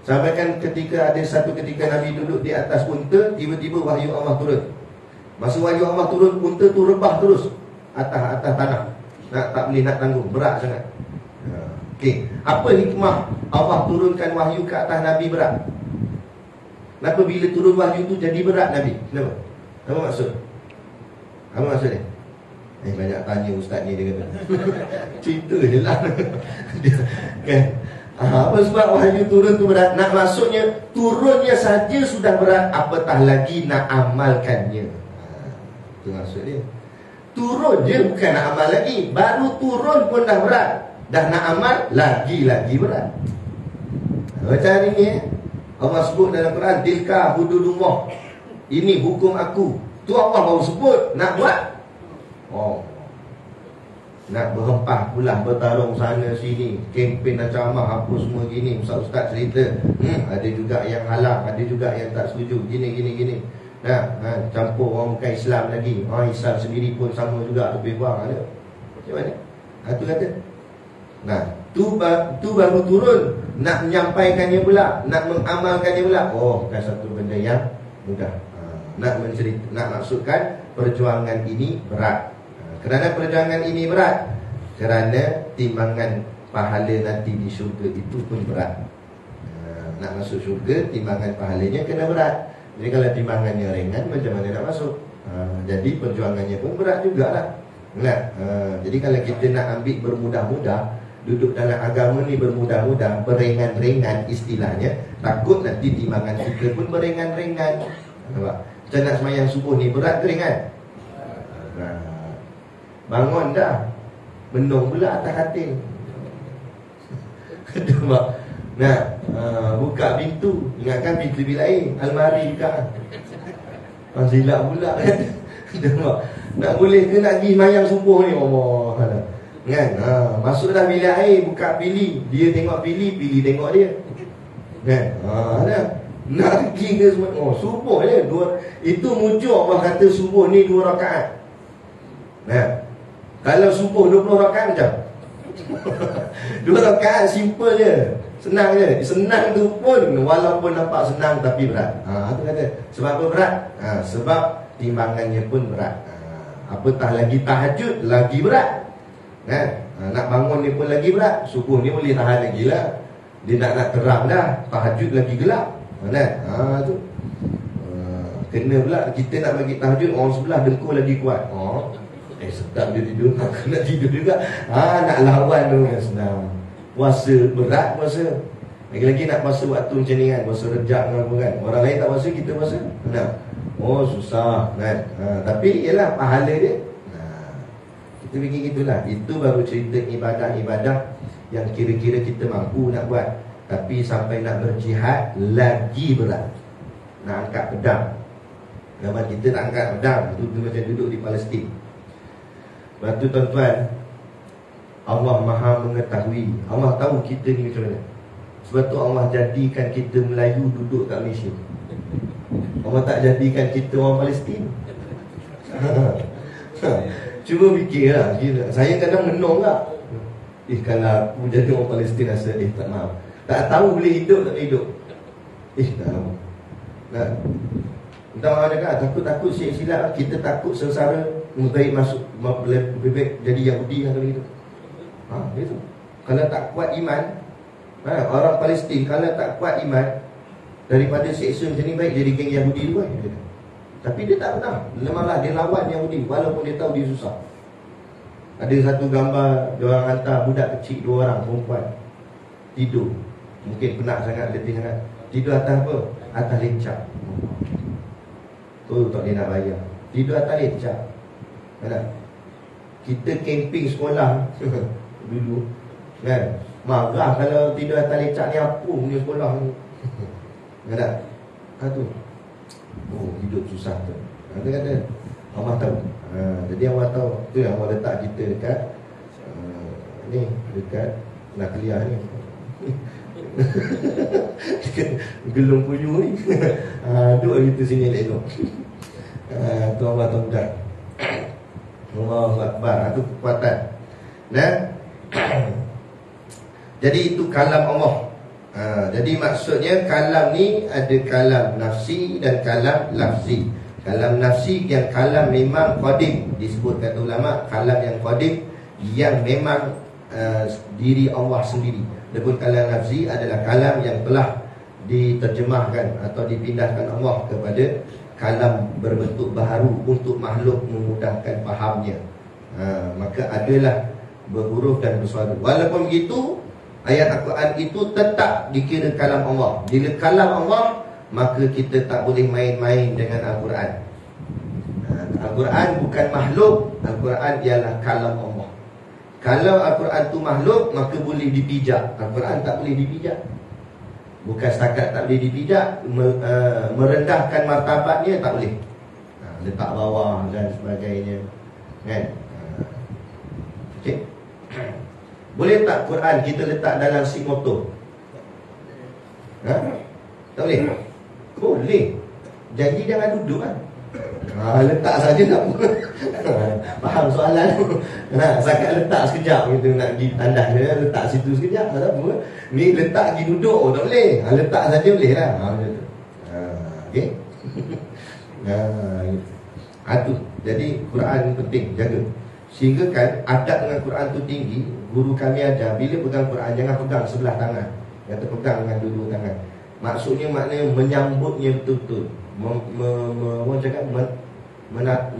Sampaikan ketika ada satu ketika Nabi duduk di atas unta, tiba-tiba wahyu Allah turun. Masa wahyu Allah turun, unta tu rebah terus atas tanah. Tak boleh nak tanggung, berat sangat. Okey, apa hikmah Allah turunkan wahyu ke atas Nabi berat? Kenapa bila turun wahyu tu jadi berat Nabi? Kenapa? Apa maksud? Apa maksud dia? Banyak tanya ustaz ni, dia kata. Cerita je lah. Kan? Apa sebab wahyu turun tu berat? Nak maksudnya turunnya saja sudah berat, apatah lagi nak amalkannya. Itu maksud dia. Turun je bukan nak amal lagi. Baru turun pun dah berat. Dah nak amal lagi-lagi berat. Macam hari ni Allah sebut dalam Quran, tilka hududullah, ini hukum aku. Tu Allah baru sebut. Nak buat, nak berhempah pula, bertarung sana sini, kempen ceramah apa semua gini. Ustaz cerita, ada juga yang halang, ada juga yang tak setuju, gini. Campur orang bukan Islam lagi. Islam sendiri pun sama juga, lebih kurang ada. Macam mana? Tu kata, tu baru turun. Nak menyampaikannya pula, nak mengamalkannya pula, bukan satu benda yang mudah. Nak maksudkan perjuangan ini berat. Kerana perjuangan ini berat, kerana timbangan pahala nanti di syurga itu pun berat. Nak masuk syurga, timbangan pahalanya kena berat. Jadi kalau timbangannya ringan, macam mana nak masuk? Jadi perjuangannya pun berat jugalah. Jadi kalau kita nak ambil bermudah-mudah, duduk dalam agama ni bermudah-mudah, beringan-ringan istilahnya, takut nanti timbangan kita pun beringan-ringan. Macam nak semayang subuh ni, berat ke ringan? Bangun dah, menung pula atas katil. Buka pintu, ingatkan pintu bilik air, almari buka, silap pula. Nak boleh ke nak pergi semayang subuh ni? Kan? Masuk dah bilik air, buka pilih, dia tengok pilih tengok dia. Kan? Nak pergi ke semua, subuh je. Itu muncul Allah kata subuh ni 2 rakaat. Kalau subuh 20 rakaat macam 2 rakaat simple je, senang je. Senang tu pun walaupun nampak senang tapi berat. Itu kata, sebab apa berat? Sebab timbangannya pun berat. Apatah lagi tahajud, lagi berat. Nak bangun ni pun lagi berat. Subuh ni boleh tahan lagi lah. Dia nak terang dah, tahajud lagi gelap. Tu kena pula kita nak bagi tahajud, orang sebelah dengkur lagi kuat. Sedap dia tidur, aku nak tidur juga. Nak lawan tu kan senang. Puasa berat, puasa. Lagi-lagi nak puasa waktu macam ni kan, puasa rejak dengan apa kan. Orang lain tak puasa, kita puasa. Susah kan. Tapi ialah pahala dia. Kita fikir gitulah. Itu baru cerita ibadah-ibadah yang kira-kira kita mampu nak buat. Tapi sampai nak berjihad lagi berat. Nak angkat pedang. Zaman kita nak angkat pedang, itu macam duduk di Palestin. Lepas tu tuan-tuan, Allah Maha mengetahui, Allah tahu kita ni macam mana. Sebab tu Allah jadikan kita Melayu duduk kat Malaysia. Allah tak jadikan kita orang Palestin. Cuba fikirlah. Saya kadang menung tak? Kalau aku jadi orang Palestin rasa, tak maaf, tak tahu boleh hidup tak boleh hidup. Tak tahu. Entah orang cakap, takut-takut silap. Kita takut sengsara, lebih masuk, lebih baik jadi Yahudi lah kalau gitu. Gitu. Kalau tak kuat iman, orang Palestin kalau tak kuat iman, daripada seksa macam ni baik jadi geng Yahudi dulu kan. Tapi dia tak pernah, malah dia lawan Yahudi walaupun dia tahu dia susah. Ada satu gambar, dia orang hantar budak kecil 2 orang perempuan tidur, mungkin penat sangat, letih sangat, tidur atas apa? Atas lincah. tak boleh nak bayar. Tidur atas lecak. Kan? Kita camping sekolah dulu kan, marah kalau tidur atas lecak ni, apa punya sekolah ni. Kan tak? Tu. Oh, hidup susah tu. Kata Allah tahu. Jadi Allah tahu. Tu yang Allah letak kita dekat ni, dekat nakliah ni. Gelung puyuh ni. Duduk gitu sini elok. Tu Allah tahu dah. Allahu Akbar. Itu kekuatan. Nah. Jadi itu kalam Allah. Jadi maksudnya kalam ni ada kalam nafsi dan kalam lafzi. Kalam nafsi yang kalam memang qadim, disebut kata ulama kalam yang qadim, yang memang diri Allah sendiri. Adapun kalam lafzi adalah kalam yang telah diterjemahkan atau dipindahkan Allah kepada kalam berbentuk baharu untuk makhluk memudahkan fahamnya. Maka adalah berhuruf dan bersuara. Walaupun begitu, ayat Al-Quran itu tetap dikira kalam Allah. Bila kalam Allah, maka kita tak boleh main-main dengan Al-Quran. Al-Quran bukan makhluk, Al-Quran ialah kalam Allah. Kalau Al-Quran tu makhluk, maka boleh dipijak. Al-Quran tak boleh dipijak. Bukan setakat tak boleh dipijak, merendahkan martabatnya tak boleh. Letak bawah dan sebagainya, kan? Okay. Boleh tak Quran kita letak dalam seat motor? Tak boleh? Boleh. Janji jangan duduk kan? Letak saja tak apa. Faham soalan tu? Sakat letak sekejap gitu, nak pergi tandas dia, letak situ sekejap, tak apa. Ni letak pergi duduk tak boleh. Letak saja boleh lah. Okey. Tu. Jadi Quran penting, jaga. Sehingga kan adab dengan Quran tu tinggi. Guru kami ajar, bila pegang Quran jangan pegang sebelah tangan. Kata pegang dengan dua tangan. Maksudnya maknanya menyambutnya betul-betul. Orang cakap menatang.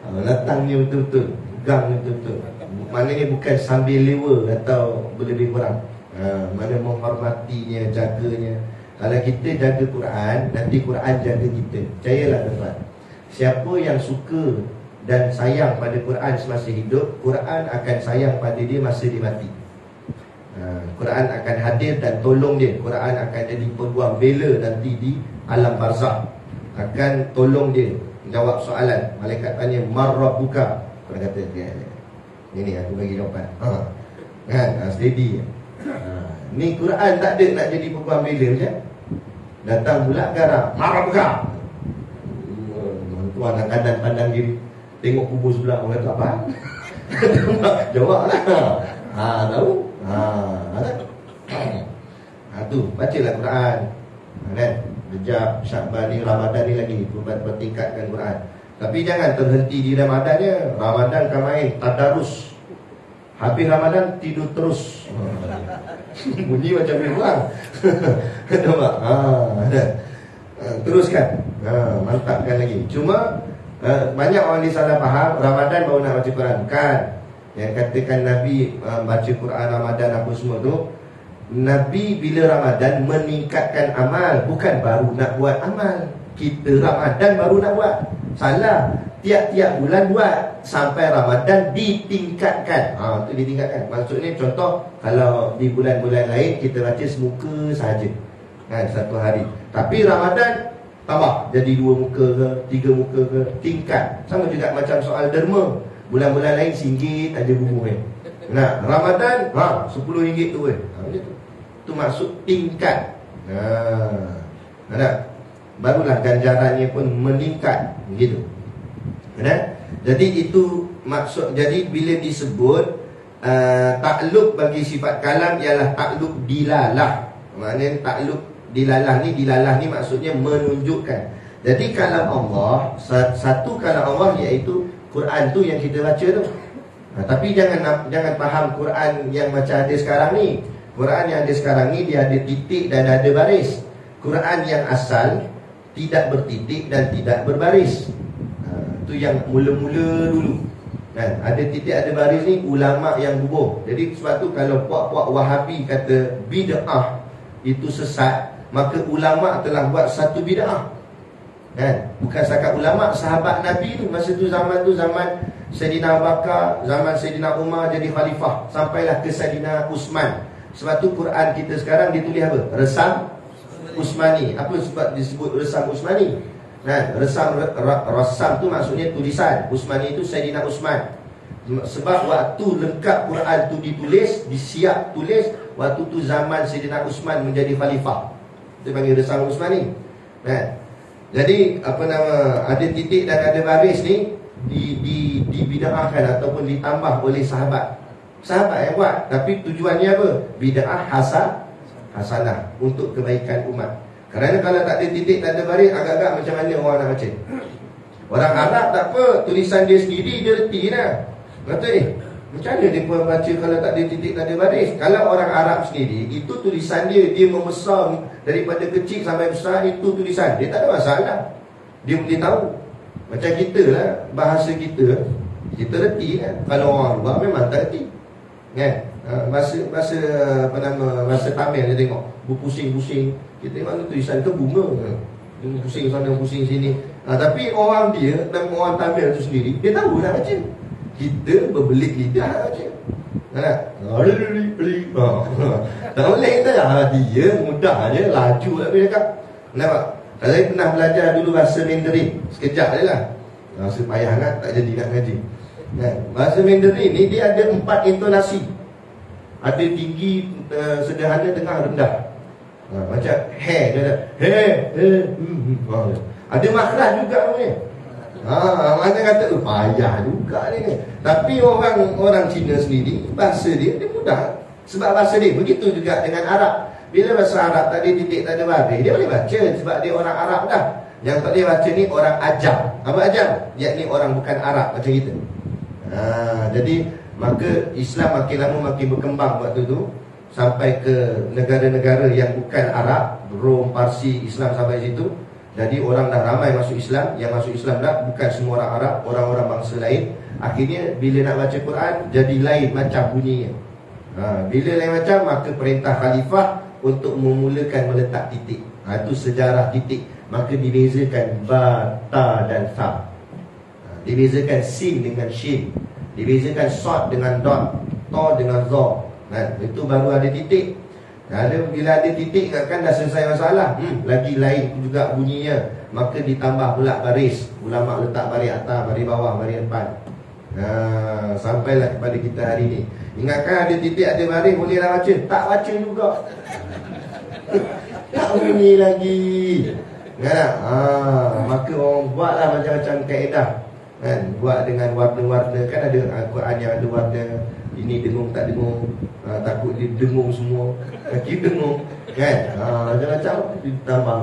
Menatangnya betul-betul, pegangnya betul-betul. Maknanya bukan sambil lewa atau berlebih kurang. Mana menghormatinya, jaganya. Kalau kita jaga Quran, nanti Quran jaga kita. Percayalah tuan-tuan, siapa yang suka dan sayang pada Quran semasa hidup, Quran akan sayang pada dia masa dia mati. Quran akan hadir dan tolong dia. Quran akan jadi peguam bela nanti di alam barzakh. Akan tolong dia jawab soalan. Malaikat tanya, "Man rabbuka?" Quran kata, "Ini aku bagi jawapan." Kan? Steady. Ni Quran tak ada nak jadi peguam bela macam. Datang pula garang, "Man rabbuka?" Tuan kadang pandang diri, tengok kubur sebelah, orang kata apa? Jawablah. Tahu? Tu bacalah Quran. Kan? Rejab, Syakban ni, Ramadan ni lagi bertingkatkan Quran. Tapi jangan terhenti di Ramadannya. Ramadan kan main tadarus. Habis Ramadan tidur terus. Bunyi macam ni orang. Nampak? Teruskan. Mantapkan lagi. Cuma banyak orang disalah faham Ramadan baru nak baca Quran. Kan? Yang katakan Nabi baca Quran Ramadan apa semua tu, Nabi bila Ramadan meningkatkan amal, bukan baru nak buat amal. Kita Ramadan baru nak buat. Salah. Tiap-tiap bulan buat sampai Ramadan ditingkatkan. Itu ditingkatkan. Maksudnya contoh, kalau di bulan-bulan lain kita baca semuka sahaja, kan, satu hari. Tapi Ramadan tambah jadi 2 muka ke, 3 muka ke, tingkat. Sama juga macam soal derma. Bulan-bulan lain RM1 aja bubuh. Nah, Ramadan RM10 tu macam tu. Tu maksud tingkat. Ada. Barulah ganjarannya pun meningkat begitu. Ada. Jadi itu maksud. Jadi bila disebut takluk bagi sifat kalam ialah takluk dilalah. Maknanya takluk dilalah ni maksudnya menunjukkan. Jadi kalam Allah, satu kalam Allah iaitu Quran tu yang kita baca tu. Tapi jangan faham Quran yang macam ada sekarang ni. Quran yang ada sekarang ni dia ada titik dan ada baris. Quran yang asal tidak bertitik dan tidak berbaris. Itu yang mula-mula dulu. Kan? Ada titik ada baris ni ulama yang bubuh. Jadi sebab tu kalau puak-puak Wahabi kata bid'ah itu sesat, maka ulama telah buat satu bid'ah. Kan? Bukan setakat ulama, sahabat Nabi tu masa tu zaman Sayyidina Abu Bakar, zaman Sayyidina Umar jadi khalifah, sampailah ke Sayyidina Uthman. Sebab tu Quran kita sekarang ditulis apa? Resam Uthmani. Apa sebab disebut resam Uthmani? Nah, resam tu maksudnya tulisan. Uthmani itu Sayyidina Uthman. Sebab waktu lengkap Quran tu ditulis, disiap tulis, waktu tu zaman Sayyidina Uthman menjadi khalifah. Dia panggil resam Uthmani. Nah, jadi ada titik dan ada baris ni dibida'ahkan ataupun ditambah oleh sahabat yang buat. Tapi tujuannya apa? Bida'ah hasanah untuk kebaikan umat. Kerana kalau tak ada titik, tak ada baris, agak-agak macam mana orang nak baca? Orang Arab tak apa, tulisan dia sendiri dia reti lah. Kata macam mana dia pun baca kalau tak ada titik, tak ada baris? Kalau orang Arab sendiri, itu tulisan dia membesar daripada kecil sampai besar, itu tulisan dia, tak ada masalah. Dia boleh tahu. Macam kita lah, bahasa kita reti kan. Kalau orang luar memang tak reti kan? Masa Tamil dia tengok berpusing-pusing, kita tengok tulisan tu bunga dia pusing sana pusing sini. Tapi orang dia dan orang Tamil tu sendiri, dia tahu nak baca. Kita berbelit lidah nak baca. Tak boleh kita lah. Dia mudah je, laju lah dia cakap. Kenapa? Saya pernah belajar dulu bahasa Mandarin sekejap je lah. Rasa payah kan, tak jadi nak ngaji. Bahasa Mandarin ni dia ada 4 intonasi. Ada tinggi, sederhana, tengah, rendah. Macam he, dia ada he. Ada makhraj juga punya. Mana kata payah juga ni. Tapi orang Cina sendiri, bahasa dia mudah. Sebab bahasa dia begitu juga dengan Arab. Bila bahasa Arab tak ada titik, tak ada baris, dia boleh baca sebab dia orang Arab dah. Yang tak boleh baca ni orang ajam. Apa ajam? Yakni orang bukan Arab macam kita. Jadi maka Islam makin lama makin berkembang waktu tu, sampai ke negara-negara yang bukan Arab, Rom, Parsi, Islam sampai situ. Jadi orang dah ramai masuk Islam. Yang masuk Islam dah bukan semua orang Arab, orang-orang bangsa lain. Akhirnya bila nak baca Quran, jadi lain macam bunyinya. Bila lain macam, maka perintah khalifah untuk memulakan meletak titik. Itu sejarah titik. Maka dibezakan ba, ta dan sa. Dibezakan sin dengan shin. Dibezakan sod dengan dot, to dengan zo. Itu baru ada titik. Bila ada titik kan dah selesai masalah. Lagi lain juga bunyinya. Maka ditambah pula baris. Ulama letak baris atas, baris bawah, baris depan. Sampailah kepada kita hari ni. Ingatkan ada titik, ada baris, bolehlah baca. Tak baca juga. Tak bunyi lagi. Maka orang buatlah macam-macam kaedah kan? Buat dengan warna-warna. Kan ada Al-Quran yang ada warna, ini dengung tak dengung, takut dia dengung semua, kaki dengung kan? Macam-macam ditambah.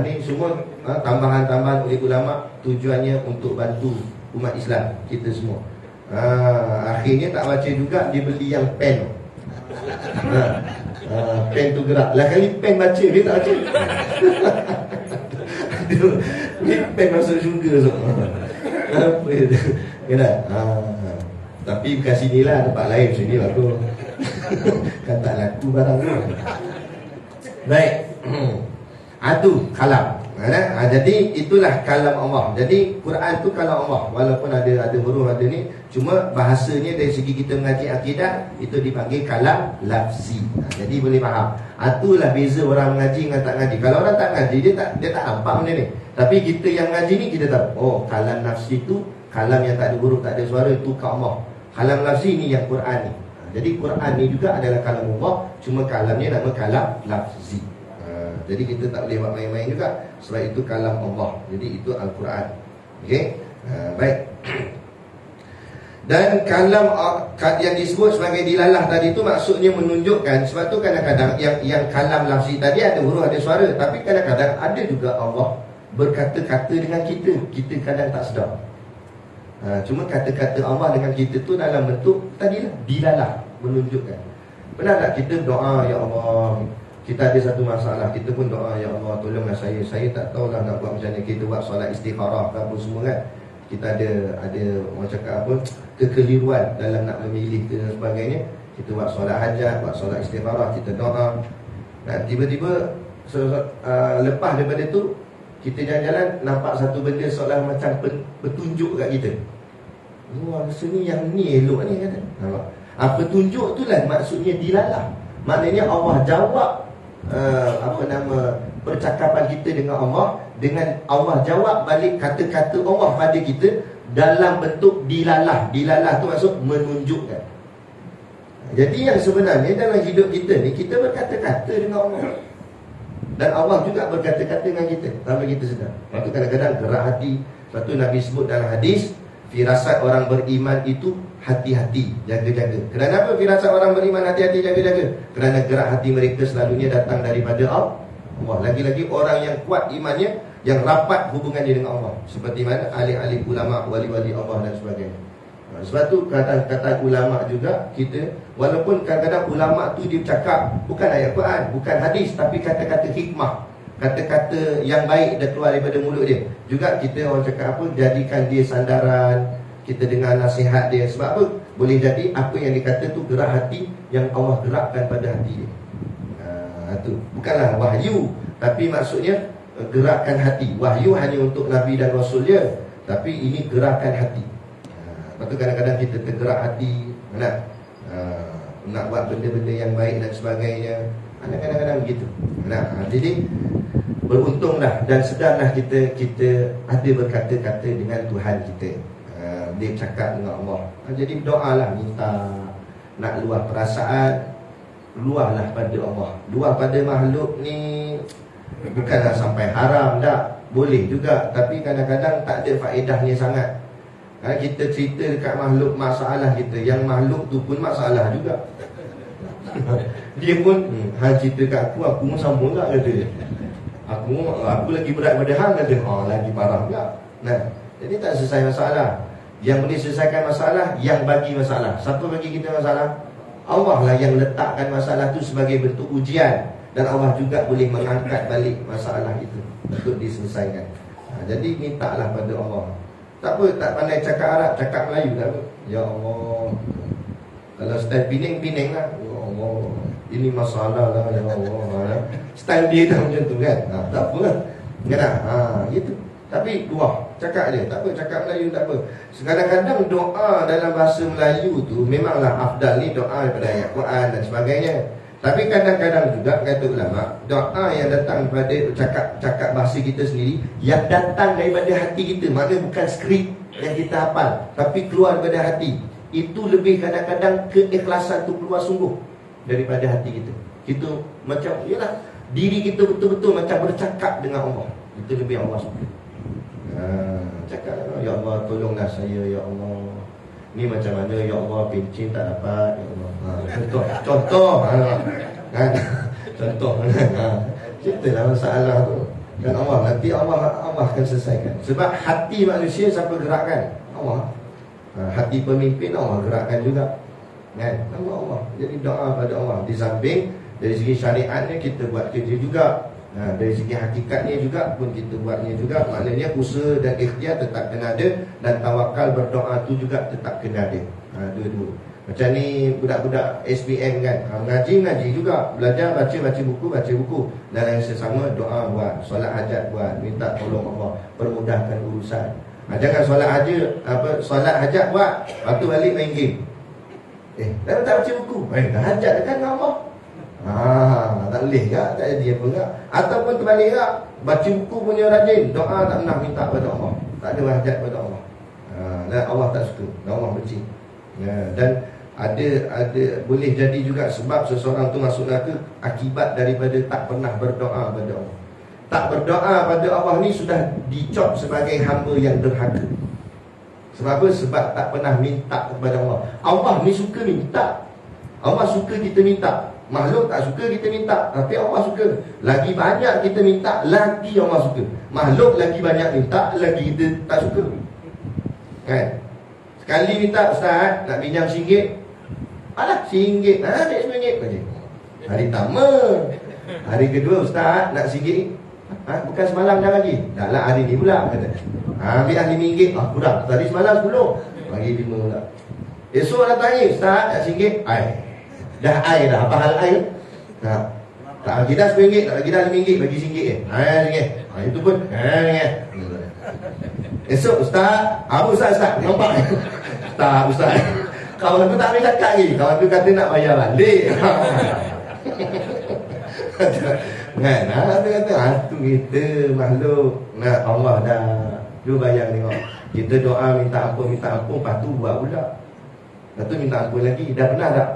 Ini semua tambahan-tambahan oleh ulama, tujuannya untuk bantu umat Islam kita semua. Akhirnya tak baca juga, dia beli yang pen. Pen tu gerak. Lah kali pen baca, dia tak baca. Ni pen masuk syurga so. Apa itu? Kena. Tapi bukan sinilah, tempat lain. Sini laku. Kan tak laku barang tu. Baik. Itu kalam. Jadi itulah kalam Allah. Jadi Quran tu kalam Allah. Walaupun ada huruf, ada ni, cuma bahasanya dari segi kita mengaji akidah, itu dipanggil kalam lafzi. Jadi boleh faham. Itulah beza orang mengaji dengan tak mengaji. Kalau orang tak mengaji, dia tak nampak benda ni. Tapi kita yang mengaji ni, kita tahu, oh kalam nafsi tu, kalam yang tak ada huruf, tak ada suara, itu kalam Allah. Kalam lafzi ni yang Quran ni. Jadi Quran ni juga adalah kalam Allah, cuma kalamnya nama kalam lafzi. Jadi kita tak boleh buat main-main juga, sebab itu kalam Allah. Jadi itu Al-Quran. Okey. Baik. Dan kalam yang disebut sebagai dilalah tadi itu maksudnya menunjukkan. Sebab tu kadang-kadang yang kalam lafzi tadi ada huruf, ada suara. Tapi kadang-kadang ada juga Allah berkata-kata dengan kita. Kita kadang tak sedar. Cuma kata-kata Allah dengan kita tu dalam bentuk tadilah dilalah, menunjukkan. Pernah tak kita doa, ya Allah, kita ada satu masalah, kita pun doa, ya Allah tolonglah saya tak tahulah nak buat macam mana. Kita buat solat istikharah ke apa semua kan. kita ada orang cakap apa, kekeliruan dalam nak memilih dan sebagainya, kita buat solat hajat, buat solat istikharah, kita doa. Dan tiba-tiba lepas daripada tu, kita jalan-jalan nampak satu benda seolah macam petunjuk kat kita. Wah, rasanya yang ni elok ni kata. Nampak? Petunjuk tu lah maksudnya dilalah. Maknanya Allah jawab percakapan kita dengan Allah, dengan Allah jawab balik kata-kata Allah pada kita dalam bentuk dilalah. Dilalah tu maksud menunjukkan. Jadi yang sebenarnya dalam hidup kita ni, kita berkata-kata dengan Allah, dan Allah juga berkata-kata dengan kita tanpa kita sedar. Lepas tu kadang-kadang gerak hati. Lepas tu Nabi sebut dalam hadis, firasat orang beriman itu hati-hati, jaga-jaga. Kenapa firasat orang beriman hati-hati, jaga-jaga? Kerana gerak hati mereka selalunya datang daripada Allah. Lagi-lagi orang yang kuat imannya, yang rapat hubungannya dengan Allah, seperti mana ahli-ahli ulama, wali-wali Allah dan sebagainya. Sebab tu kata ulama juga, kita walaupun kadang-kadang ulama tu dia cakap bukan ayat Quran, bukan hadis, tapi kata-kata hikmah, kata-kata yang baik dah keluar daripada mulut dia, juga kita orang cakap apa, jadikan dia sandaran, kita dengar nasihat dia. Sebab apa? Boleh jadi apa yang dikata tu gerak hati yang Allah gerakkan pada hati dia. Tu bukanlah wahyu, tapi maksudnya gerakkan hati. Wahyu hanya untuk Nabi dan Rasul dia, tapi ini gerakan hati. Lepas tu kadang-kadang kita tergerak hati nak buat benda-benda yang baik dan sebagainya. Kadang-kadang begitu. Jadi beruntunglah dan sedarlah kita ada berkata-kata dengan Tuhan kita. Dia cakap dengan Allah. Jadi berdoalah, minta nak luah perasaan, luahlah pada Allah. Luah pada makhluk ni bukanlah sampai haram, tak. Boleh juga, tapi kadang-kadang tak ada faedahnya sangat. Kita cerita dekat makhluk masalah kita, yang makhluk tu pun masalah juga. Dia pun cerita kat aku pun sama tak, kata dia. Aku lagi berat pada hang, kata. Lagi parah pula. Jadi tak selesai masalah. Yang boleh selesaikan masalah, yang bagi masalah. Siapa bagi kita masalah? Allah lah yang letakkan masalah tu sebagai bentuk ujian, dan Allah juga boleh mengangkat balik masalah itu untuk diselesaikan. Jadi mintalah pada Allah. Tak apa, tak pandai cakap Arab, cakap Melayu tak apa. Ya Allah, kalau style Penang lah. Ya Allah, ini masalah lah, ya Allah. Style dia dah macam tu kan. Tak apa lah, gitu. Tapi cakap dia, tak apa, cakap Melayu tak apa. Kadang-kadang doa dalam bahasa Melayu tu memanglah afdal ni doa daripada ayat Quran dan sebagainya. Tapi kadang-kadang juga kata ulama, doa yang datang daripada cakap bahasa kita sendiri, yang datang daripada hati kita, maknanya bukan skrip yang kita hafal, tapi keluar daripada hati, itu lebih kadang-kadang keikhlasan tu keluar sungguh daripada hati kita. Kita macam, yalah, diri kita betul-betul macam bercakap dengan Allah. Itu lebih Allah suka. Cakap, ya Allah tolonglah saya, ya Allah, ni macam mana, ya Allah pencin tak dapat, ya Allah. Contoh kan? Contoh ceritalah masalah tu kan Allah, nanti Allah akan selesaikan. Sebab hati manusia siapa gerakkan? Allah. Hati pemimpin Allah gerakkan juga kan? Allah. Jadi doa pada Allah. Di samping dari segi syariatnya kita buat kerja juga, dari segi hakikatnya juga pun kita buatnya juga. Maknanya usaha dan ikhtiar tetap kena ada, dan tawakal berdoa tu juga tetap kena ada. Dua-dua. Macam ni budak-budak SPM kan, mengaji juga, belajar, baca buku, dan yang sesama doa buat, solat hajat buat, minta tolong Allah permudahkan urusan. Jangan solat hajat buat, lepas tu balik main game. Dah tak baca buku, dah hajat kan Allah. Tak boleh tak jadi apa tak. Ataupun terbalik tak, baca buku punya rajin, doa tak pernah minta pada Allah, tak ada hajat pada Allah. Dan Allah tak suka, dan Allah benci. Dan ada boleh jadi juga sebab seseorang tu masuk neraka akibat daripada tak pernah berdoa pada Allah. Tak berdoa pada Allah ni sudah dicop sebagai hamba yang derhaka. Sebab apa? Sebab tak pernah minta kepada Allah. Allah ni suka minta, Allah suka kita minta. Makhluk tak suka kita minta, tapi Allah suka. Lagi banyak kita minta, lagi Allah suka. Makhluk lagi banyak minta, lagi kita tak suka kan? Sekali minta, Ustaz nak pinjam RM1, alah RM1, ambil RM1 saja. Hari pertama, hari kedua, Ustaz nak RM1, Bukan semalam dah lagi. Dah lah hari ni pula kata. Ambil RM5. Kurang. Tadi semalam 10. Bagi 5 pula. Esok nak tanya, Ustaz, dah RM1. Dah air dah. Apa hal air? Tak lagi dah RM10. Tak lagi dah RM5. Bagi RM1 RM1. Itu pun RM1. Esok Ustaz. Apa Ustaz? Nampak? Tak Ustaz. Kawan aku tak boleh cakap lagi. Kawan aku kata nak bayar balik. Kan? Dia kata hantu kita makhluk. Nah, Allah dah. Lu bayang tengok. Kita doa minta ampun. Lepas tu buat pula. Lepas tu minta ampun lagi. Dah pernah tak?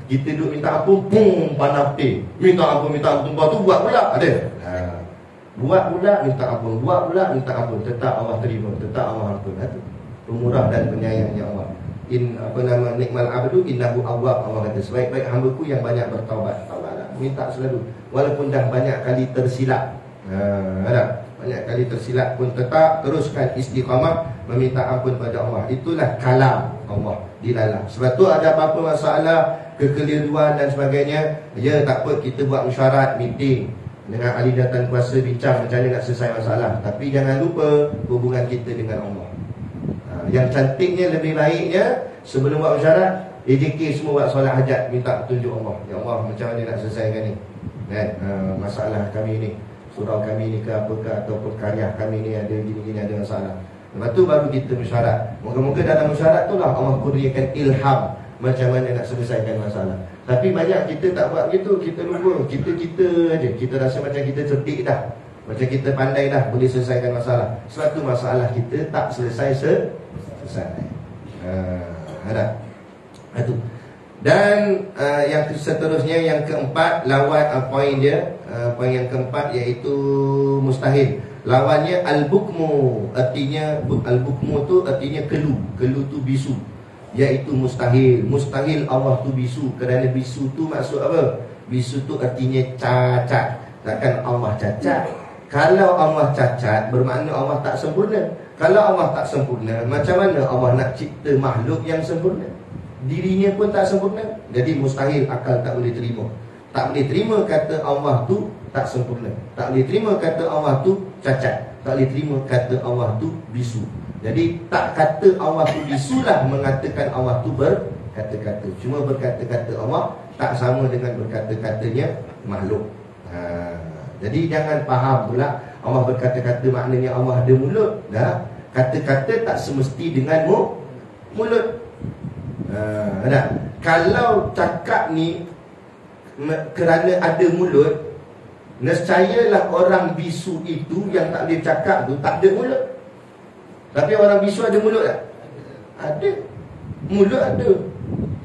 Kita duduk minta ampun, panas putih. Minta ampun. Lepas tu buat pula. Ada? Buat pula minta ampun. Buat pula minta ampun. Tetap Allah terima. Tetap Allah ampun. Itu pemurah dan penyayangnya Allah. Nikmal abdu innahu awwab. Allah kata sebaik-baik hamba-Ku yang banyak bertaubat. Minta selalu walaupun dah banyak kali tersilap. Banyak kali tersilap pun tetap teruskan istiqamah meminta ampun pada Allah. Itulah kalam Allah di dalam. Sebab tu ada apa-apa masalah, kekeliruan dan sebagainya, ya tak apa, kita buat mesyuarat, meeting dengan ahli dan kuasa, bincang macam mana nak selesai masalah. Tapi jangan lupa hubungan kita dengan Allah. Yang cantiknya, lebih baiknya sebelum buat mesyuarat, AJK semua buat solat hajat, minta petunjuk Allah. Ya Allah, macam mana nak selesaikan ni kan? Masalah kami ni, surau kami ni ke apakah, ataupun karya kami ni ada gini-gini, ada masalah. Lepas tu baru kita mesyuarat. Moga-moga dalam mesyuarat tu lah Allah kurniakan ilham macam mana nak selesaikan masalah. Tapi banyak kita tak buat gitu. Kita lupa, kita aja. Kita rasa macam kita cerdik dah, macam kita pandai dah, boleh selesaikan masalah. Sebab tu masalah kita tak selesai. Ada itu. Dan yang seterusnya, yang keempat, lawan poin dia, poin yang keempat iaitu mustahil. Lawannya al-bukmu. Artinya al-bukmu tu artinya kelu. Kelu tu bisu, iaitu mustahil. Mustahil Allah tu bisu. Kerana bisu tu maksud apa? Bisu tu artinya cacat. Takkan Allah cacat. Kalau Allah cacat, bermakna Allah tak sempurna. Kalau Allah tak sempurna, macam mana Allah nak cipta makhluk yang sempurna? Dirinya pun tak sempurna. Jadi mustahil, akal tak boleh terima. Tak boleh terima kata Allah tu tak sempurna. Tak boleh terima kata Allah tu cacat. Tak boleh terima kata Allah tu bisu. Jadi tak kata Allah tu bisu lah mengatakan Allah tu berkata-kata. Cuma berkata-kata Allah tak sama dengan berkata-katanya makhluk. Jadi jangan faham pula Allah berkata-kata maknanya Allah ada mulut. Dah, kata-kata tak semesti dengan mulut. Kalau cakap ni kerana ada mulut, nescayalah orang bisu itu yang tak boleh cakap tu tak ada mulut. Tapi orang bisu ada mulut tak? Ada. Mulut ada.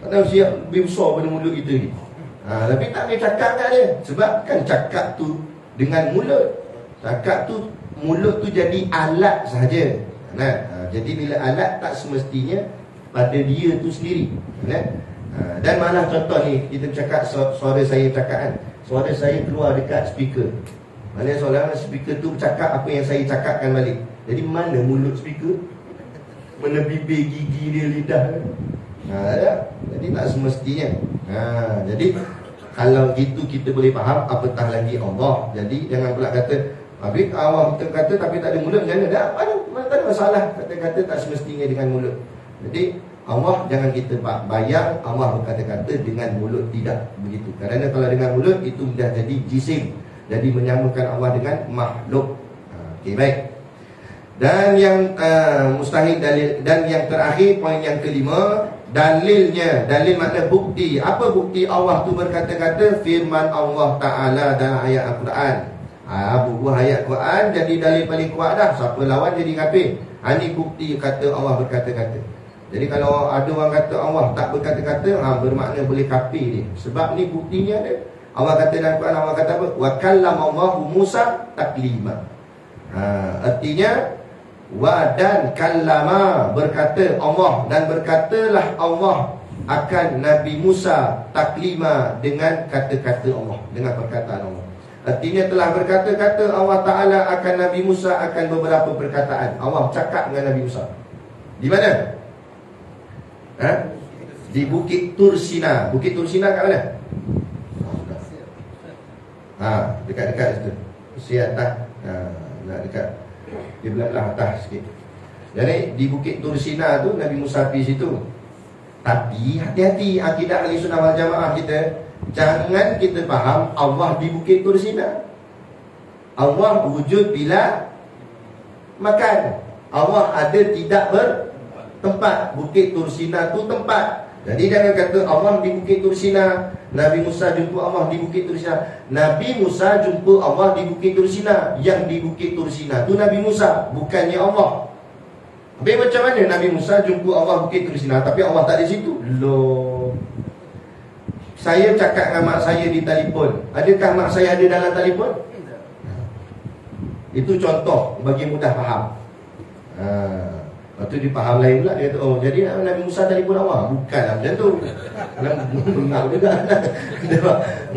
Tak tahu siap lebih besar pada mulut kita ni. Tapi tak boleh cakap kat dia. Sebab kan cakap tu dengan mulut. Cakap tu, mulut tu jadi alat sahaja. Jadi bila alat tak semestinya pada dia tu sendiri. Dan malah contoh ni, kita cakap suara saya cakap kan, suara saya keluar dekat speaker. Mana seolah-olah speaker tu cakap apa yang saya cakapkan balik. Jadi mana mulut speaker? Mana bibir, gigi dia, lidah? Jadi tak semestinya. Jadi kalau gitu kita boleh faham, apatah lagi Allah. Jadi jangan pula kata habis Allah kita kata tapi tak ada mulut, macam mana? Tak ada masalah. Kata-kata tak semestinya dengan mulut. Jadi Allah jangan kita bayang Allah berkata-kata dengan mulut, tidak begitu. Kerana kalau dengan mulut itu dah jadi jisim, jadi menyamakan Allah dengan makhluk. Okey, baik. Dan yang mustahil dalil. Dan yang terakhir, poin yang kelima, dalilnya. Dalil makna bukti. Apa bukti Allah tu berkata-kata? Firman Allah Ta'ala dalam ayat Al-Quran. Buku ayat Quran jadi dalil paling kuat dah. Siapa lawan jadi kafir. Ini bukti kata Allah berkata-kata. Jadi kalau ada orang kata Allah tak berkata-kata, bermakna boleh kafir dia. Sebab ni buktinya ada. Allah kata dalam Quran, Allah kata apa? Wa kallamallahu Musa taklima. Artinya dan kallama, berkata Allah, dan berkatalah Allah akan Nabi Musa taklima, dengan kata-kata Allah, dengan perkataan Allah. Artinya telah berkata-kata Allah Ta'ala akan Nabi Musa akan beberapa perkataan. Allah cakap dengan Nabi Musa. Di mana? Di Bukit Tursina. Bukit Tursina kat mana? Dekat-dekat situ. Siap tak? Nak dekat di belah atas sikit. Jadi di Bukit Tur Sina tu Nabi Musa pergi situ. Tapi hati-hati akidah Ahli Sunnah wal Jamaah kita, jangan kita faham Allah di Bukit Tur Sina. Allah wujud bila makan. Allah ada tidak bertempat. Bukit Tur Sina tu tempat. Jadi jangan kata Allah di Bukit Tur Sina, Nabi Musa jumpa Allah di Bukit Tur Sina. Nabi Musa jumpa Allah di Bukit Tur Sina. Yang di Bukit Tur Sina tu Nabi Musa, bukannya Allah. Habis macam mana Nabi Musa jumpa Allah Bukit Tur Sina tapi Allah tak di situ? Loh. Saya cakap dengan mak saya di telefon, adakah mak saya ada dalam telefon? Itu contoh bagi mudah faham. Lepas tu dia faham lain pula. Dia kata, oh jadi Nabi Musa telefon Allah? Bukanlah macam tu. Benar juga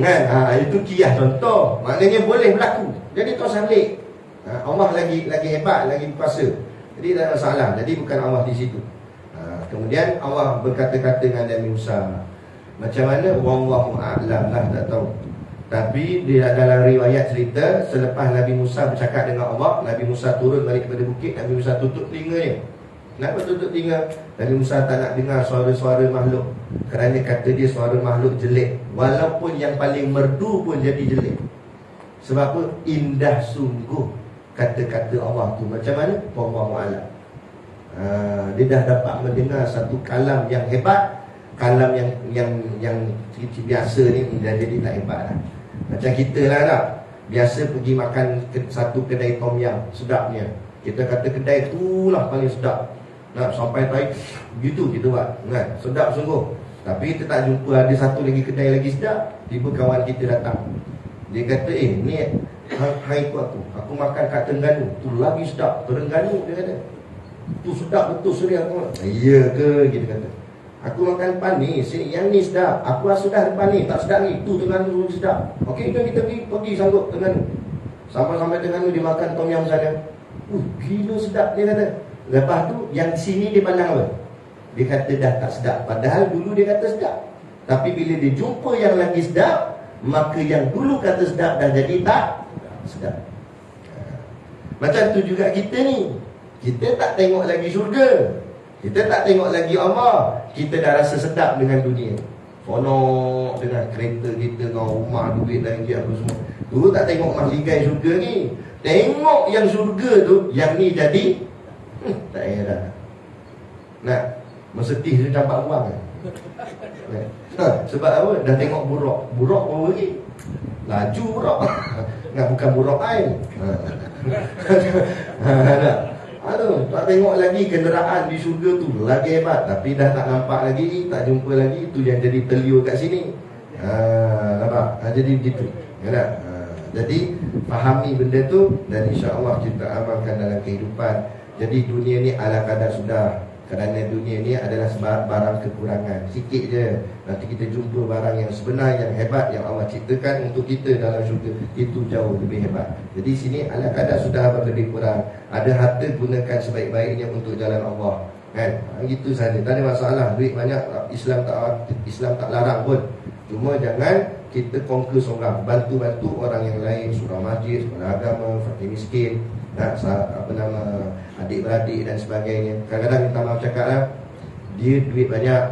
kan? Itu kiyah contoh. Maknanya boleh berlaku. Jadi tak usah pelik. Allah lagi hebat, lagi berkuasa. Jadi tak ada masalah. Jadi bukan Allah di situ. Kemudian Allah berkata-kata dengan Nabi Musa. Macam mana? Wallahu a'lam lah, tak tahu. Tapi dalam riwayat cerita, selepas Nabi Musa bercakap dengan Allah, Nabi Musa turun balik kepada bukit. Nabi Musa tutup telinganya. Kenapa tutup telinga? Nabi Musa tak nak dengar suara-suara makhluk, kerana kata dia suara makhluk jelek. Walaupun yang paling merdu pun jadi jelek. Sebab apa? Indah sungguh kata-kata Allah tu. Macam mana? Wallahu a'lam. Dia dah dapat mendengar satu kalam yang hebat. Kalam yang biasa ni dah jadi tak hebat lah. Macam kita lah tak, biasa pergi makan satu kedai tom yam sedapnya. Kita kata kedai tu lah paling sedap. Nak sampai tarik begitu kita buat kan? Sedap sungguh. Tapi kita tak jumpa ada satu lagi kedai lagi sedap. Tiba kawan kita datang, dia kata ni hai tu aku makan kat Terengganu, tu lagi sedap. Terengganu dia kata, tu sedap betul serius. Ya ke? Kita kata, aku makan depan ni, yang ni sedap. Aku sudah depan ni, tak sedap ni. Tu Terengganu sedap. Okey, kita pergi sanggup Terengganu. Sampai Terengganu dia makan tom yam sana. Gila sedap dia kata. Lepas tu yang sini dia pandang apa? Dia kata dah tak sedap. Padahal dulu dia kata sedap. Tapi bila dia jumpa yang lagi sedap, maka yang dulu kata sedap dah jadi tak sedap. Macam tu juga kita ni. Kita tak tengok lagi syurga, kita tak tengok lagi Allah, kita dah rasa sedap dengan dunia. Fonok dengan kereta kita, dengan rumah, duit dan apa semua. Dulu tak tengok mahligai syurga ni. Tengok yang syurga tu, yang ni jadi tak payah dah. Nak bersedih dia dapat uang kan? Sebab apa? Dah tengok buruk. Buruk berapa lagi? Laju buruk. Bukan buruk air. Aduh, tak tengok lagi kenderaan di syurga tu lagi hebat. Tapi dah tak nampak lagi, tak jumpa lagi. Itu yang jadi telio kat sini. Nampak? Jadi begitu. Jadi fahami benda tu, dan insya-Allah kita amalkan dalam kehidupan. Jadi dunia ni ala kadar sudah. Kerana dunia ni adalah barang kekurangan. Sikit je. Nanti kita jumpa barang yang sebenar, yang hebat, yang Allah ciptakan untuk kita dalam syurga. Itu jauh lebih hebat. Jadi sini ala kadar sudah lebih kurang. Ada harta, gunakan sebaik-baiknya untuk jalan Allah. Kan? Gitu saja. Tak ada masalah. Duit banyak, Islam tak larang pun. Cuma jangan kita conquer seorang. Bantu-bantu orang yang lain. Surau masjid, sekolah agama, fakir miskin, adik-beradik dan sebagainya. Kadang-kadang minta maaf cakap lah, dia duit banyak,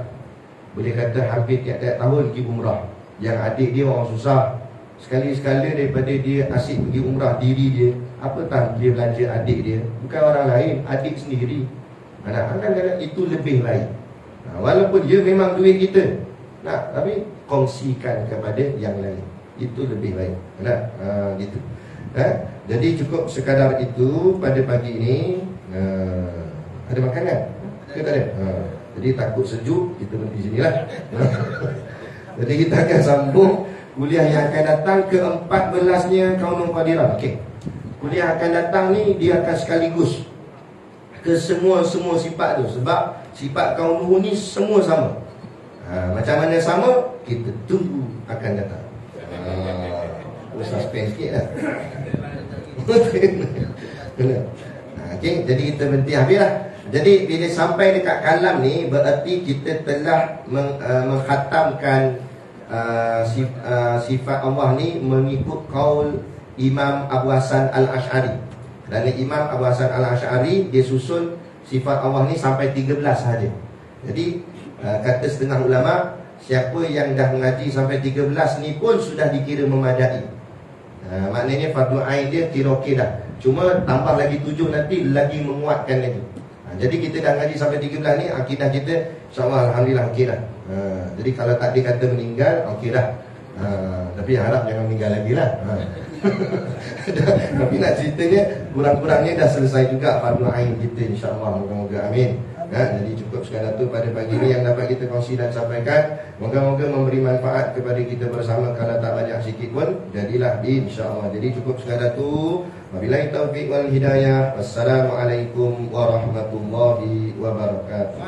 boleh kata hampir tiap-tiap tahun pergi umrah. Yang adik dia orang susah, sekali-sekala daripada dia asyik pergi umrah diri dia, apa tak dia belanja adik dia, bukan orang lain, adik sendiri. Kadang-kadang itu lebih baik. Walaupun dia memang duit kita, tapi kongsikan kepada yang lain, itu lebih baik. Gitu. Jadi cukup sekadar itu pada pagi ini. Ada makanan? Ke tak ada? Jadi takut sejuk, kita berhenti sinilah. Jadi kita akan sambung kuliah yang akan datang ke-14-nya Kaunul Qadirah. Okey. Kuliah akan datang ni dia akan sekaligus ke semua sifat tu. Sebab sifat Kaunul ni semua sama. Macam mana sama? Kita tunggu akan datang. Suspense sikit lah. Okay, jadi kita berhenti habislah. Jadi bila sampai dekat kalam ni, berarti kita telah mengkhatamkan sifat Allah ni mengikut kaul Imam Abu Hasan Al-Ash'ari. Kerana Imam Abu Hasan Al-Ash'ari dia susun sifat Allah ni sampai 13 sahaja. Jadi kata setengah ulama, siapa yang dah mengaji sampai 13 ni pun sudah dikira memadai. Maknanya fardu ain dia kira okey dah. Cuma tambah lagi 7 nanti lagi menguatkan lagi. Jadi kita dah ngaji sampai 13 ni, akidah kita insya-Allah alhamdulillah okey dah. Jadi kalau tak dikata meninggal, okey dah. Tapi harap jangan meninggal lagi lah. Tapi nak ceritanya kurang-kurangnya dah selesai juga fardu ain kita insya-Allah, moga-moga amin. Jadi cukup sekadar tu pada pagi ni yang dapat kita kongsi dan sampaikan. Moga-moga memberi manfaat kepada kita bersama. Kalau tak banyak sikit pun jadilah insya-Allah. Jadi cukup sekadar tu. Wabillahi taufiq wal hidayah. Wassalamualaikum warahmatullahi wabarakatuh.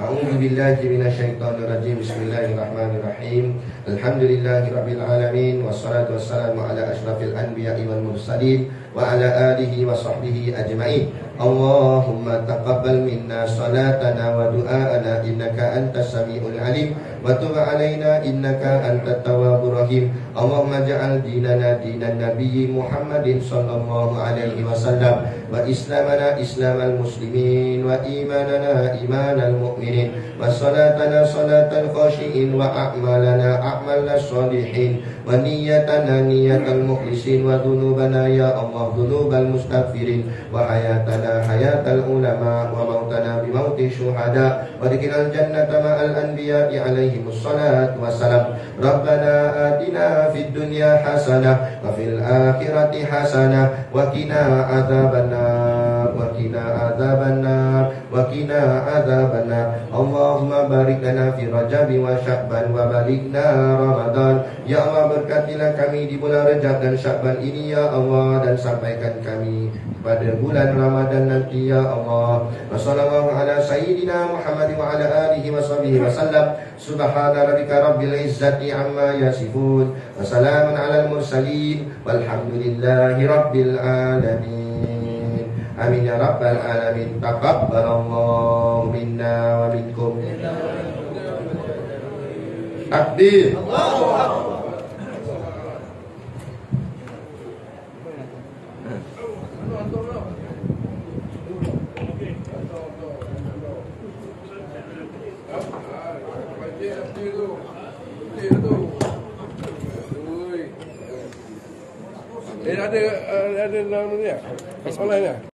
A'udzu billahi minasyaitonir rajim. Bismillahirrahmanirrahim. Alhamdulillahirabbil alamin wassalatu wassalamu ala asyrafil anbiya'i wal mursalin wa ala alihi wa sahbihi ajmain. Allahumma taqabbal minna salatana wa du'aana innaka antas samiul alim wa tub alaina innaka antat tawwabur rahim. Allahumma ja'al dinana dinan nabiyyi Muhammadin sallallahu alaihi wasallam wa islamana islamal muslimin wa imanana imanal mu'minin wa salatana salatal khashiin wa a'malana a'malas sholihin wa niyyatana niyyatal mukhlisin wa dhunubana ya Allah dhunubal mustaghfirin wa hayatana hayatal ulama wa mautana bimauti syuhada wa dikinal jannata ma'al anbiya'i alaihimus salatu wassalam. Rabbana atina fid dunya hasanah wa fil akhirati hasanah wa qina adzabannar wa qina adzabannar wa qina adzabannar. Allahumma barik lana fi Rajab wa Sya'ban wa balighna Ramadan. Ya Allah, berkatilah kami di bulan Rajab dan Sya'ban ini ya Allah, dan sampaikan kami pada bulan Ramadan nanti ya Allah. Wassallallahu ala sayyidina Muhammad wa ala alihi wa sahbihi wa sallam. Subhana rabbika rabbil izzati amma yasifun wa salamun alal mursalin walhamdulillahi rabbil alamin. Amin ya rabbal alamin. Taqabbalallahu minna wa minkum. Takbir. Allahu akbar. Ada nama dia? Soalannya.